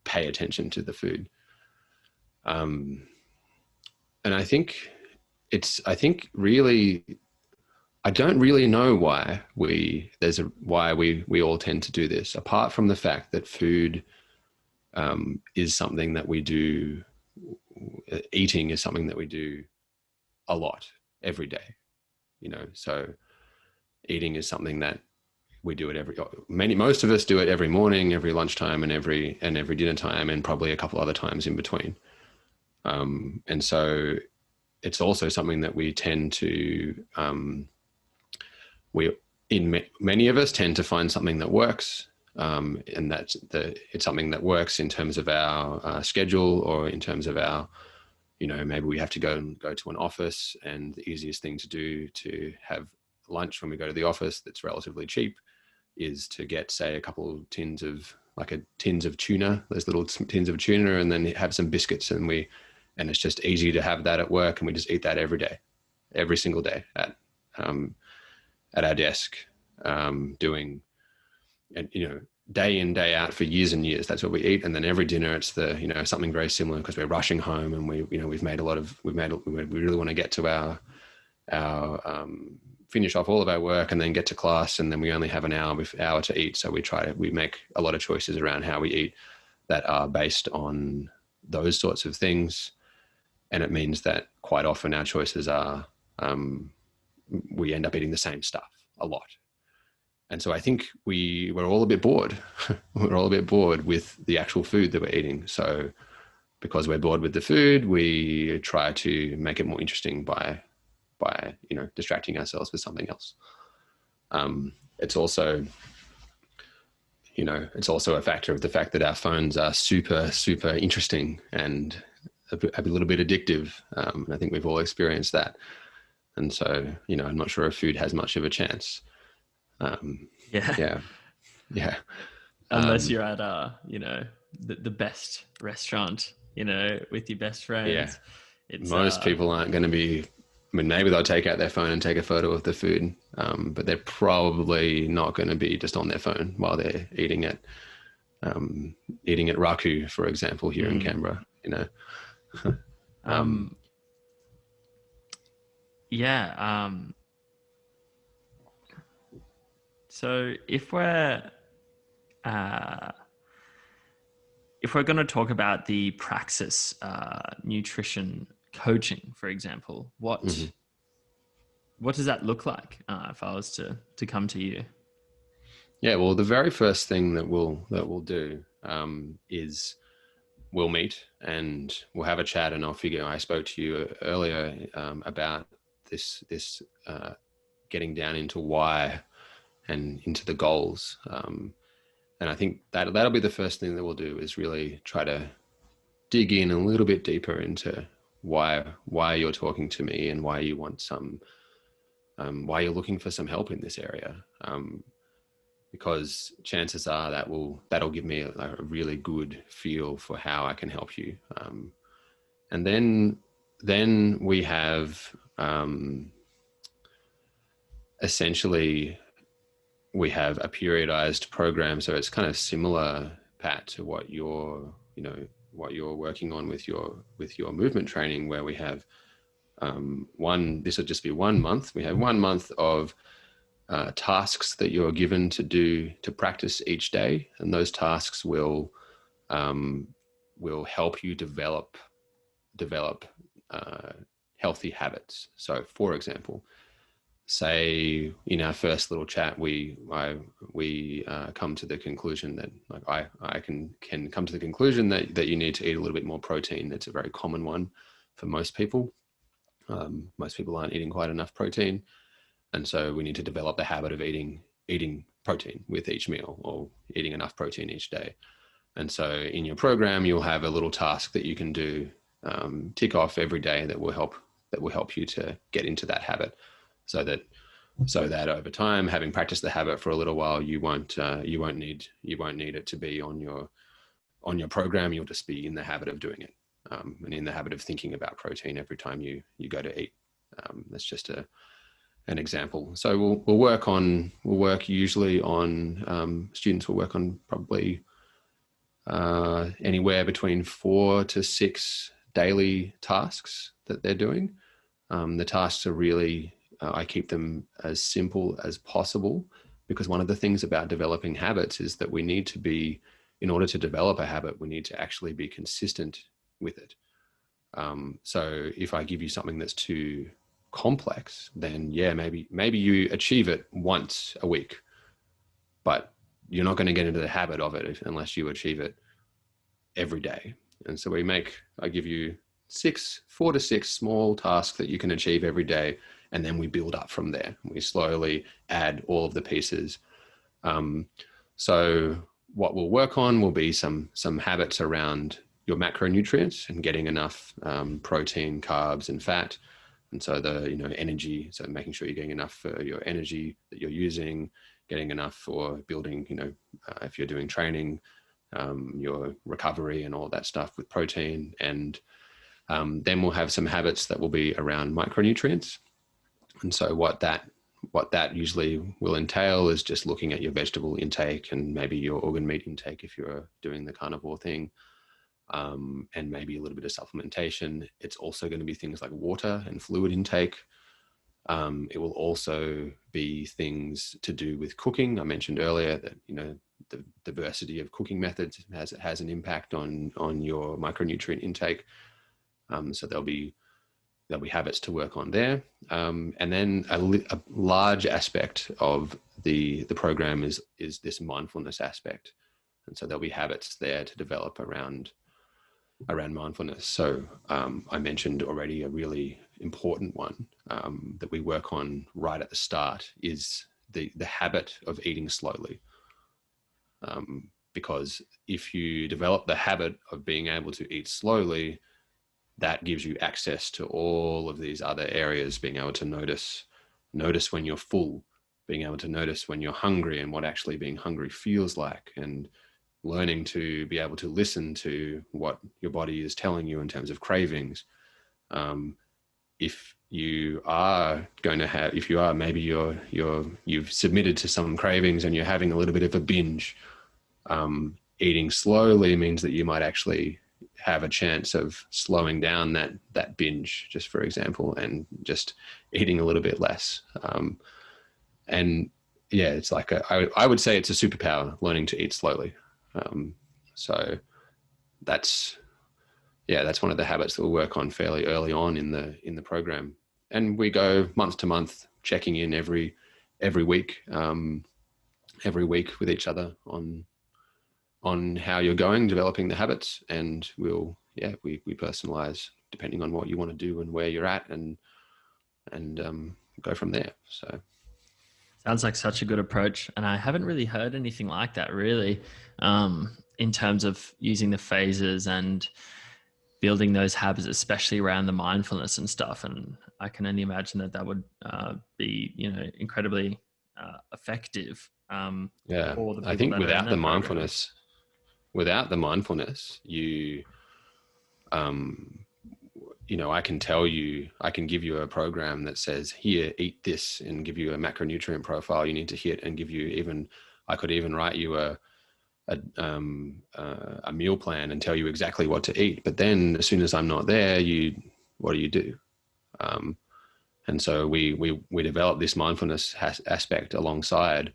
pay attention to the food. And I think really, I don't really know why we all tend to do this, apart from the fact that food is something that we do. Eating is something that we do a lot every day, so eating is something that we do it most of us do it every morning, every lunchtime, and every dinner time, and probably a couple other times in between. And so it's also something that we tend to, many of us tend to find something that works. And it's something that works in terms of our schedule, or in terms of our, maybe we have to go to an office, and the easiest thing to do to have lunch when we go to the office that's relatively cheap is to get, say, a couple tins of tuna, those little tins of tuna, and then have some biscuits, and it's just easy to have that at work, and we just eat that every single day at our desk, doing, and day in, day out for years and years. That's what we eat. And then every dinner it's something very similar, because we're rushing home, and we really want to get to our finish off all of our work and then get to class, and then we only have an hour to eat. So we make a lot of choices around how we eat that are based on those sorts of things. And it means that quite often our choices are, we end up eating the same stuff a lot. And so I think we're all a bit bored. We're all a bit bored with the actual food that we're eating. So because we're bored with the food, we try to make it more interesting by distracting ourselves with something else. It's also a factor of the fact that our phones are super, super interesting and a little bit addictive. I think we've all experienced that. And so, I'm not sure if food has much of a chance. Yeah. Unless you're at the best restaurant, with your best friends. Yeah. Most people aren't going to be. Maybe they'll take out their phone and take a photo of the food, but they're probably not going to be just on their phone while they're eating at Raku, for example, here in Canberra. So if we're going to talk about the Praksis nutrition coaching, for example, what does that look like if I was to come to you? Yeah, well, the very first thing that we'll do is we'll meet and we'll have a chat, and I spoke to you earlier about this getting down into why and into the goals. And I think that'll be the first thing that we'll do, is really try to dig in a little bit deeper into why you're talking to me, and why you want why you're looking for some help in this area. Because chances are that'll give me a really good feel for how I can help you. And then we have essentially we have a periodized program. So it's kind of similar, Pat, to what you're working on with your movement training, where we have this will just be 1 month. We have 1 month of tasks that you're given to practice each day, and those tasks will help you develop healthy habits. So, for example, say in our first little chat, we come to the conclusion that I can come to the conclusion that you need to eat a little bit more protein. That's a very common one for most people. Most people aren't eating quite enough protein. And so we need to develop the habit of eating protein with each meal, or eating enough protein each day. And so in your program, you'll have a little task that you can do, tick off every day, that will help you to get into that habit, so that over time, having practiced the habit for a little while, you won't need it to be on your program. You'll just be in the habit of doing it, and in the habit of thinking about protein every time you go to eat. That's just an example. So we'll work usually on, students will work on probably anywhere between 4 to 6 daily tasks that they're doing. The tasks are really, I keep them as simple as possible, because one of the things about developing habits is that we need to be, in order to develop a habit, we need to actually be consistent with it. So if I give you something that's too complex, then yeah, maybe you achieve it once a week, but you're not going to get into the habit of it unless you achieve it every day. And so I give you 4 to 6 small tasks that you can achieve every day, and then we build up from there. We slowly add all of the pieces. So what we'll work on will be some habits around your macronutrients and getting enough protein, carbs, and fat. And so energy, so making sure you're getting enough for your energy that you're using, getting enough for building, if you're doing training, your recovery and all that stuff with protein. And then we'll have some habits that will be around micronutrients. And so what that usually will entail is just looking at your vegetable intake and maybe your organ meat intake if you're doing the carnivore thing, and maybe a little bit of supplementation. It's also going to be things like water and fluid intake. It will also be things to do with cooking. I mentioned earlier that the diversity of cooking methods has an impact on your micronutrient intake. So there'll be habits to work on there. And then a large aspect of the program is this mindfulness aspect. And so there'll be habits there to develop around mindfulness. So I mentioned already a really important one that we work on right at the start is the habit of eating slowly. Because if you develop the habit of being able to eat slowly, that gives you access to all of these other areas, being able to notice when you're full, being able to notice when you're hungry and what actually being hungry feels like, and learning to be able to listen to what your body is telling you in terms of cravings. If you are maybe you've submitted to some cravings and you're having a little bit of a binge, eating slowly means that you might actually have a chance of slowing down that binge, just for example, and just eating a little bit less. And yeah, it's like I would say it's a superpower, learning to eat slowly. So that's one of the habits that we'll work on fairly early on in the program. And we go month to month, checking in every week with each other on how you're going, developing the habits. And we personalize depending on what you want to do and where you're at, and go from there. So sounds like such a good approach. And I haven't really heard anything like that, really, in terms of using the phases and building those habits, especially around the mindfulness and stuff. And I can only imagine that would be, incredibly effective. For the I think without the mindfulness, you, I can give you a program that says, here, eat this, and give you a macronutrient profile you need to hit, and I could even write you a meal plan and tell you exactly what to eat. But then as soon as I'm not there, what do? And so we develop this mindfulness aspect alongside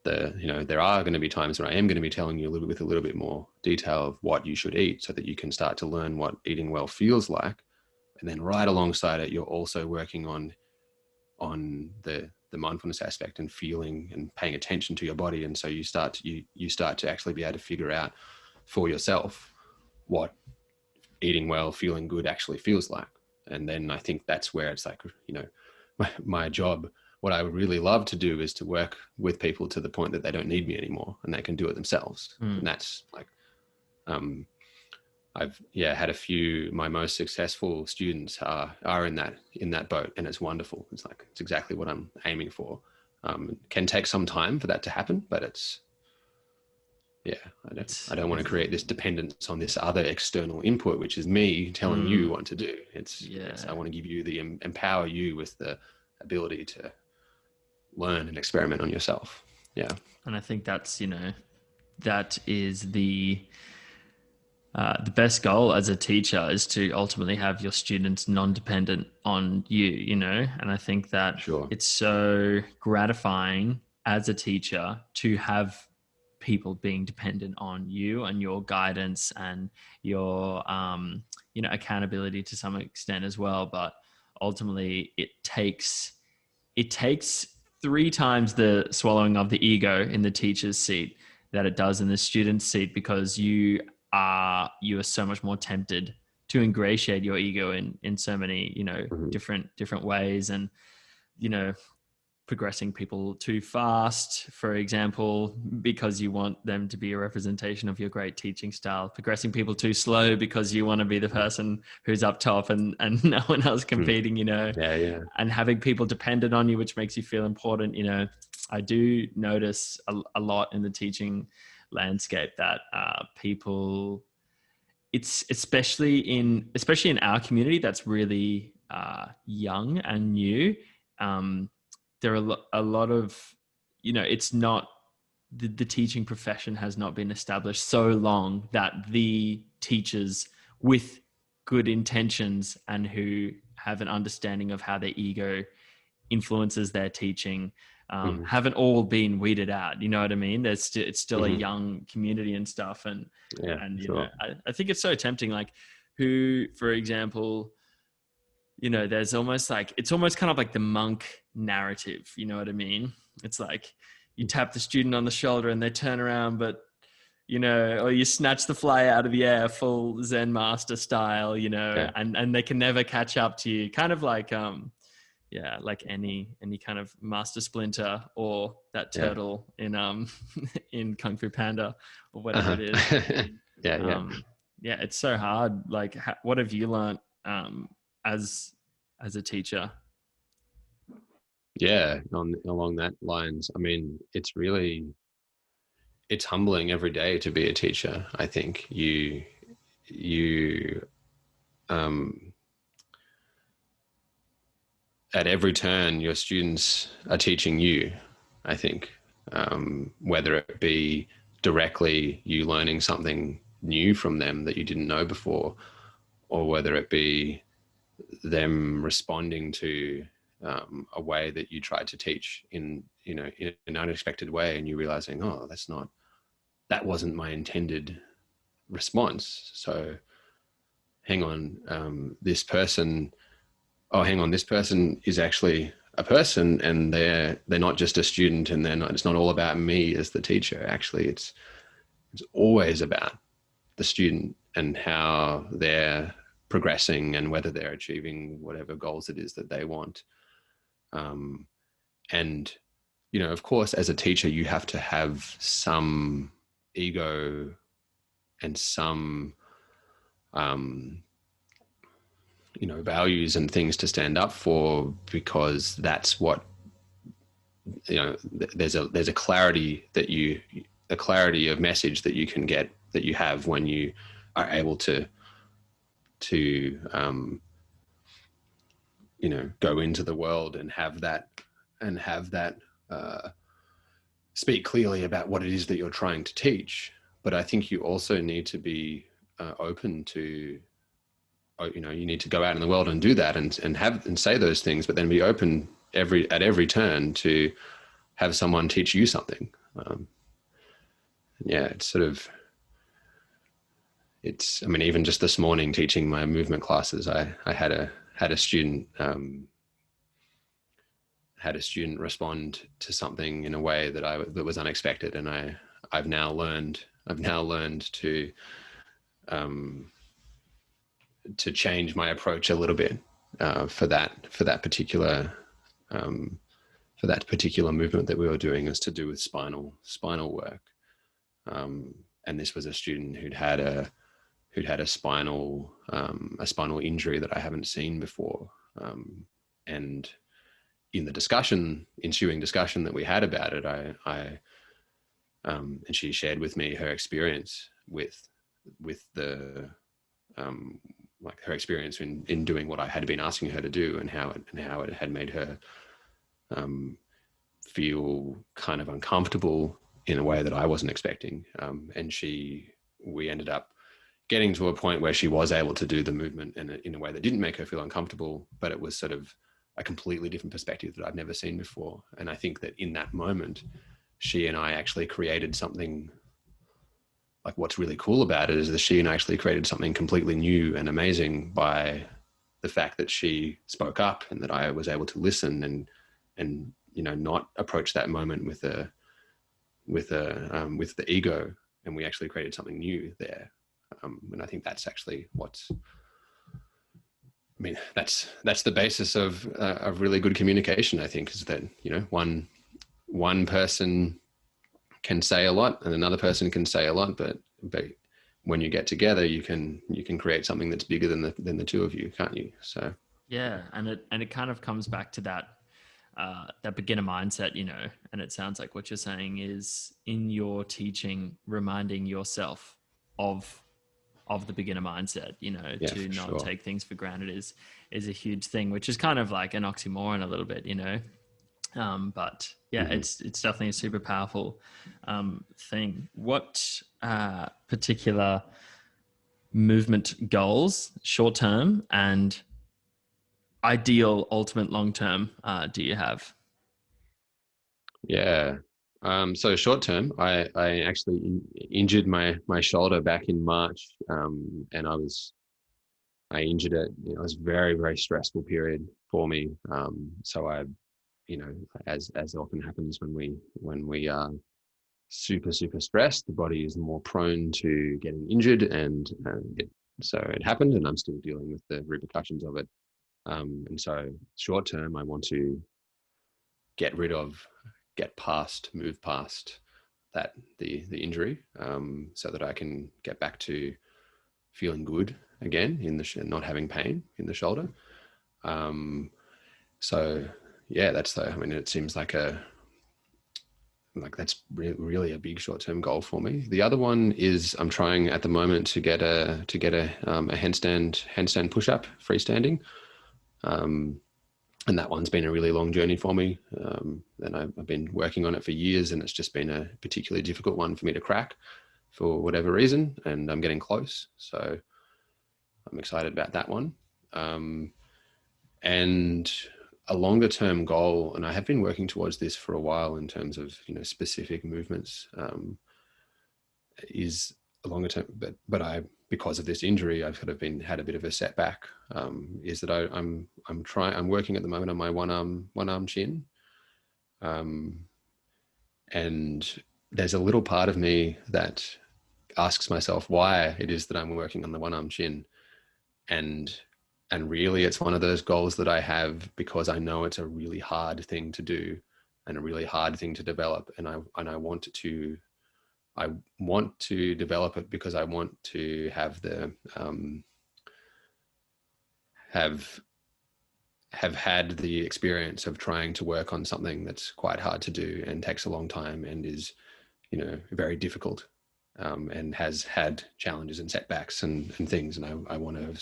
there are going to be times where I am going to be telling you with a little bit more detail of what you should eat, so that you can start to learn what eating well feels like. And then right alongside it, you're also working on the mindfulness aspect and feeling and paying attention to your body. And so you start to actually be able to figure out for yourself what eating well, feeling good actually feels like. And then I think that's where it's like, my job, what I would really love to do is to work with people to the point that they don't need me anymore and they can do it themselves. And that's like, I've had a few, my most successful students are in that boat, and it's wonderful. It's exactly what I'm aiming for. It can take some time for that to happen, but I don't want to create this dependence on this other external input, which is me telling you what to do. I want to give you empower you with the ability to learn and experiment on yourself. Yeah. And I think that's, that is the best goal as a teacher, is to ultimately have your students non-dependent on you, and I think that it's so gratifying as a teacher to have people being dependent on you and your guidance and your, accountability to some extent as well. But ultimately it takes 3 times the swallowing of the ego in the teacher's seat that it does in the student's seat, because you are so much more tempted to ingratiate your ego in so many, different ways. And, progressing people too fast, for example, because you want them to be a representation of your great teaching style, progressing people too slow because you want to be the person who's up top and no one else competing, and having people dependent on you, which makes you feel important. I do notice a lot in the teaching landscape that people, it's especially in our community that's really young and new. There are a lot of, it's not, the teaching profession has not been established so long that the teachers with good intentions and who have an understanding of how their ego influences their teaching haven't all been weeded out. You know what I mean? It's still a young community and stuff. And I think it's so tempting, like who, for example, there's almost it's almost kind of like the monk narrative. You know what I mean? It's like you tap the student on the shoulder and they turn around, but, or you snatch the fly out of the air, full Zen master style, and they can never catch up to you. Kind of like, like any kind of master splinter or that turtle in in Kung Fu Panda or whatever it is. It's so hard. Like, what have you learned as a teacher? Along that lines, I mean, it's humbling every day to be a teacher. I think you at every turn, your students are teaching you, I think, whether it be directly you learning something new from them that you didn't know before, or whether it be them responding to a way that you tried to teach in an unexpected way, and you realizing, oh, that wasn't my intended response. So hang on, this person is actually a person, and they're not just a student, and it's not all about me as the teacher. Actually, it's always about the student and how they're progressing and whether they're achieving whatever goals it is that they want. And, of course, as a teacher, you have to have some ego and some, values and things to stand up for, because that's what, there's a clarity a clarity of message that you can get, that you have when you are able to go into the world and have that speak clearly about what it is that you're trying to teach. But I think you also need to be open to, you need to go out in the world and do that and say those things, but then be open at every turn to have someone teach you something. Even just this morning teaching my movement classes, I had a student respond to something in a way that was unexpected, and I've now learned to change my approach a little bit, for that particular movement that we were doing is to do with spinal work. And this was a student who'd had a spinal injury that I haven't seen before. And in the ensuing discussion that we had about it, and she shared with me her experience with the like her experience in doing what I had been asking her to do, and how it had made her feel kind of uncomfortable in a way that I wasn't expecting. And we ended up getting to a point where she was able to do the movement in a way that didn't make her feel uncomfortable, but it was sort of a completely different perspective that I'd never seen before. And I think that in that moment, she and I actually created something. Like, what's really cool about it is that she and I actually created something completely new and amazing by the fact that she spoke up, and that I was able to listen and not approach that moment with the ego, and we actually created something new there. And I think that's actually that's the basis of really good communication, I think, is that, one person can say a lot and another person can say a lot, but when you get together, you can create something that's bigger than the two of you, can't you? So yeah, and it kind of comes back to that beginner mindset, and it sounds like what you're saying is, in your teaching, reminding yourself of the beginner mindset, to not take things for granted is a huge thing, which is kind of like an oxymoron a little bit, but yeah, it's definitely a super powerful thing. What particular movement goals, short term and ideal ultimate long term, do you have? Yeah. So short term, I actually injured my shoulder back in March, and I injured it. It was a very, very stressful period for me. So I, as often happens when we are super, super stressed, the body is more prone to getting injured, and so it happened, and I'm still dealing with the repercussions of it. And so short term, I want to move past that, the injury, so that I can get back to feeling good again not having pain in the shoulder. So yeah, it seems like that's really a big short-term goal for me. The other one is I'm trying at the moment to get a handstand push-up freestanding. And that one's been a really long journey for me. And I've been working on it for years, and it's just been a particularly difficult one for me to crack for whatever reason. And I'm getting close. So I'm excited about that one. And a longer term goal, and I have been working towards this for a while in terms of, specific movements, is a longer term, but because of this injury, I've sort of had a bit of a setback, is that I'm working at the moment on my one arm chin. And there's a little part of me that asks myself why it is that I'm working on the one arm chin. And really it's one of those goals that I have because I know it's a really hard thing to do and a really hard thing to develop. And I want to develop it because I want to have have had the experience of trying to work on something that's quite hard to do and takes a long time and is, very difficult, and has had challenges and setbacks and things. And I want to have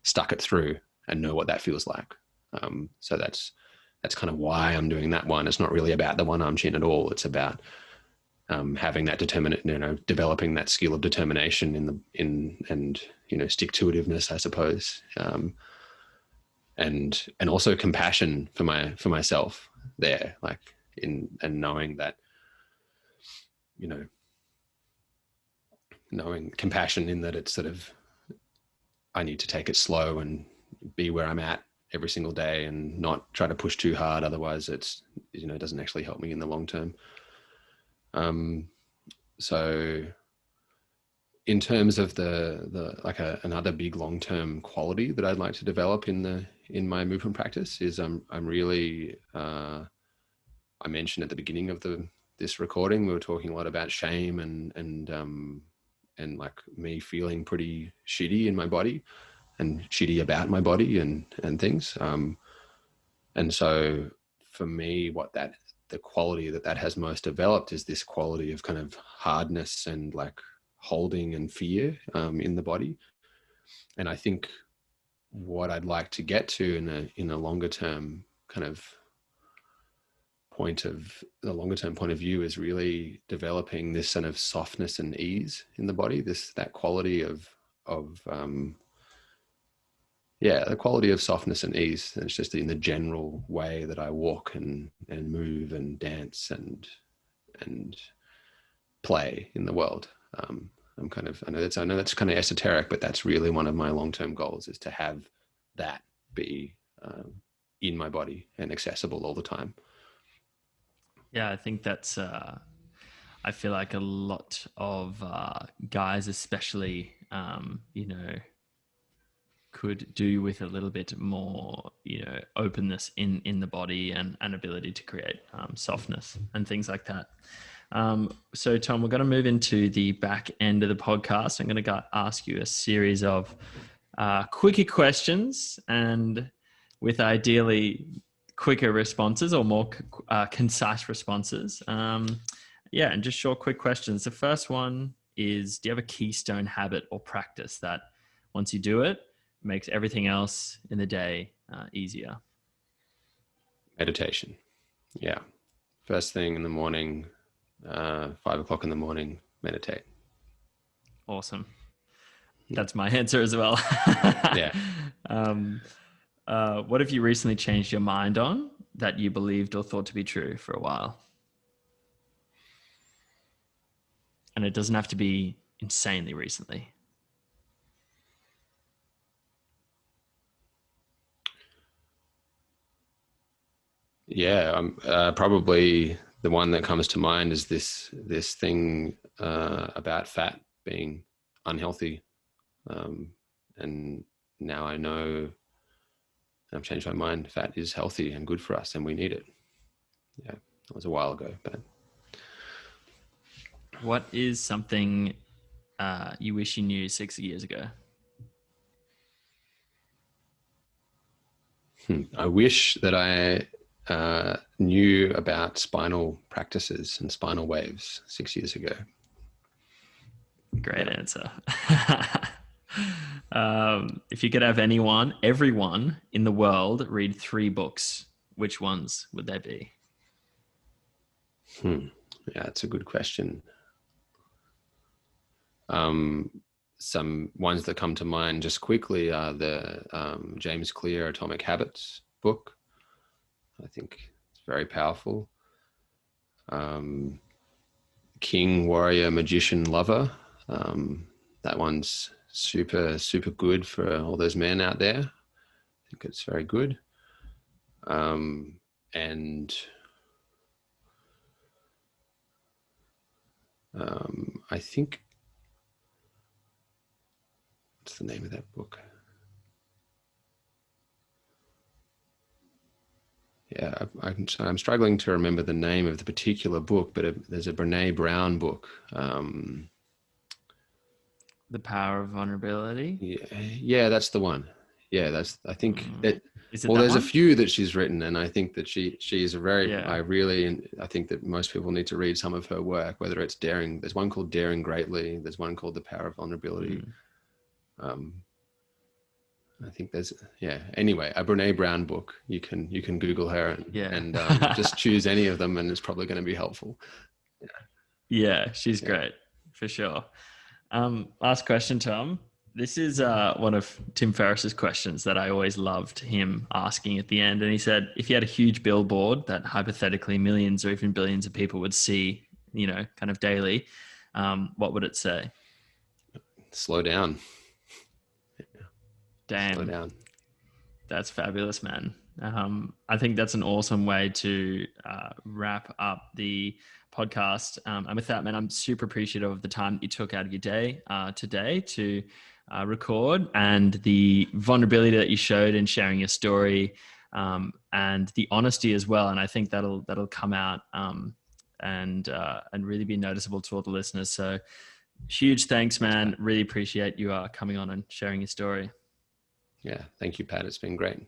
stuck it through and know what that feels like. So that's kind of why I'm doing that one. It's not really about the one arm chin at all. It's about having that developing that skill of determination and stick-to-itiveness, I suppose, and also compassion for myself there, and knowing that, knowing compassion in that it's sort of, I need to take it slow and be where I'm at every single day and not try to push too hard. Otherwise it doesn't actually help me in the long term. So in terms of the like another big long-term quality that I'd like to develop in my movement practice is I'm really I mentioned at the beginning of this recording, we were talking a lot about shame and like me feeling pretty shitty in my body and shitty about my body and things. And so for me, the quality that has most developed is this quality of kind of hardness and like holding and fear in the body. And I think what I'd like to get to in a longer term kind of point of view is really developing this kind of softness and ease in the body, that quality of the quality of softness and ease. And it's just in the general way that I walk and move and dance and play in the world. I know that's kind of esoteric, but that's really one of my long-term goals, is to have that be in my body and accessible all the time. Yeah, I think that's, I feel like a lot of guys especially, could do with a little bit more, openness in the body and ability to create softness and things like that. So Tom, we're going to move into the back end of the podcast. I'm going to ask you a series of quickie questions, and with ideally quicker responses or more concise responses. And just short, quick questions. The first one is, do you have a keystone habit or practice that once you do it, makes everything else in the day easier? Meditation. Yeah. First thing in the morning, 5 o'clock in the morning, meditate. Awesome. That's my answer as well. Yeah. What have you recently changed your mind on that you believed or thought to be true for a while? And it doesn't have to be insanely recently. Yeah, probably the one that comes to mind is this thing about fat being unhealthy, and now I know I've changed my mind. Fat is healthy and good for us, and we need it. Yeah, that was a while ago, but what is something you wish you knew 6 years ago? I wish that I knew about spinal practices and spinal waves 6 years ago. Great answer. If you could have everyone in the world read 3 books, which ones would they be? Yeah, that's a good question. Some ones that come to mind just quickly are the James Clear Atomic Habits book. I think it's very powerful. King, Warrior, Magician, Lover. That one's super, super good for all those men out there. I think it's very good. And I think, what's the name of that book? Yeah, I'm struggling to remember the name of the particular book, but there's a Brene Brown book. The Power of Vulnerability. Yeah, that's the one. Yeah, I think that. Well, there's a few that she's written, and I think that she is a very. Yeah. I think that most people need to read some of her work. Whether it's Daring, there's one called Daring Greatly. There's one called The Power of Vulnerability. I think anyway, a Brene Brown book. You can Google her and just choose any of them, and it's probably going to be helpful. Yeah, she's great for sure. Last question, Tom. This is one of Tim Ferriss's questions that I always loved him asking at the end. And he said, if you had a huge billboard that hypothetically millions or even billions of people would see, kind of daily, what would it say? Slow down. Damn. Slow down. That's fabulous, man. I think that's an awesome way to wrap up the podcast. And with that, man, I'm super appreciative of the time that you took out of your day today to record, and the vulnerability that you showed in sharing your story, and the honesty as well. And I think that'll come out and really be noticeable to all the listeners. So huge thanks, man. Really appreciate you coming on and sharing your story. Yeah. Thank you, Pat. It's been great.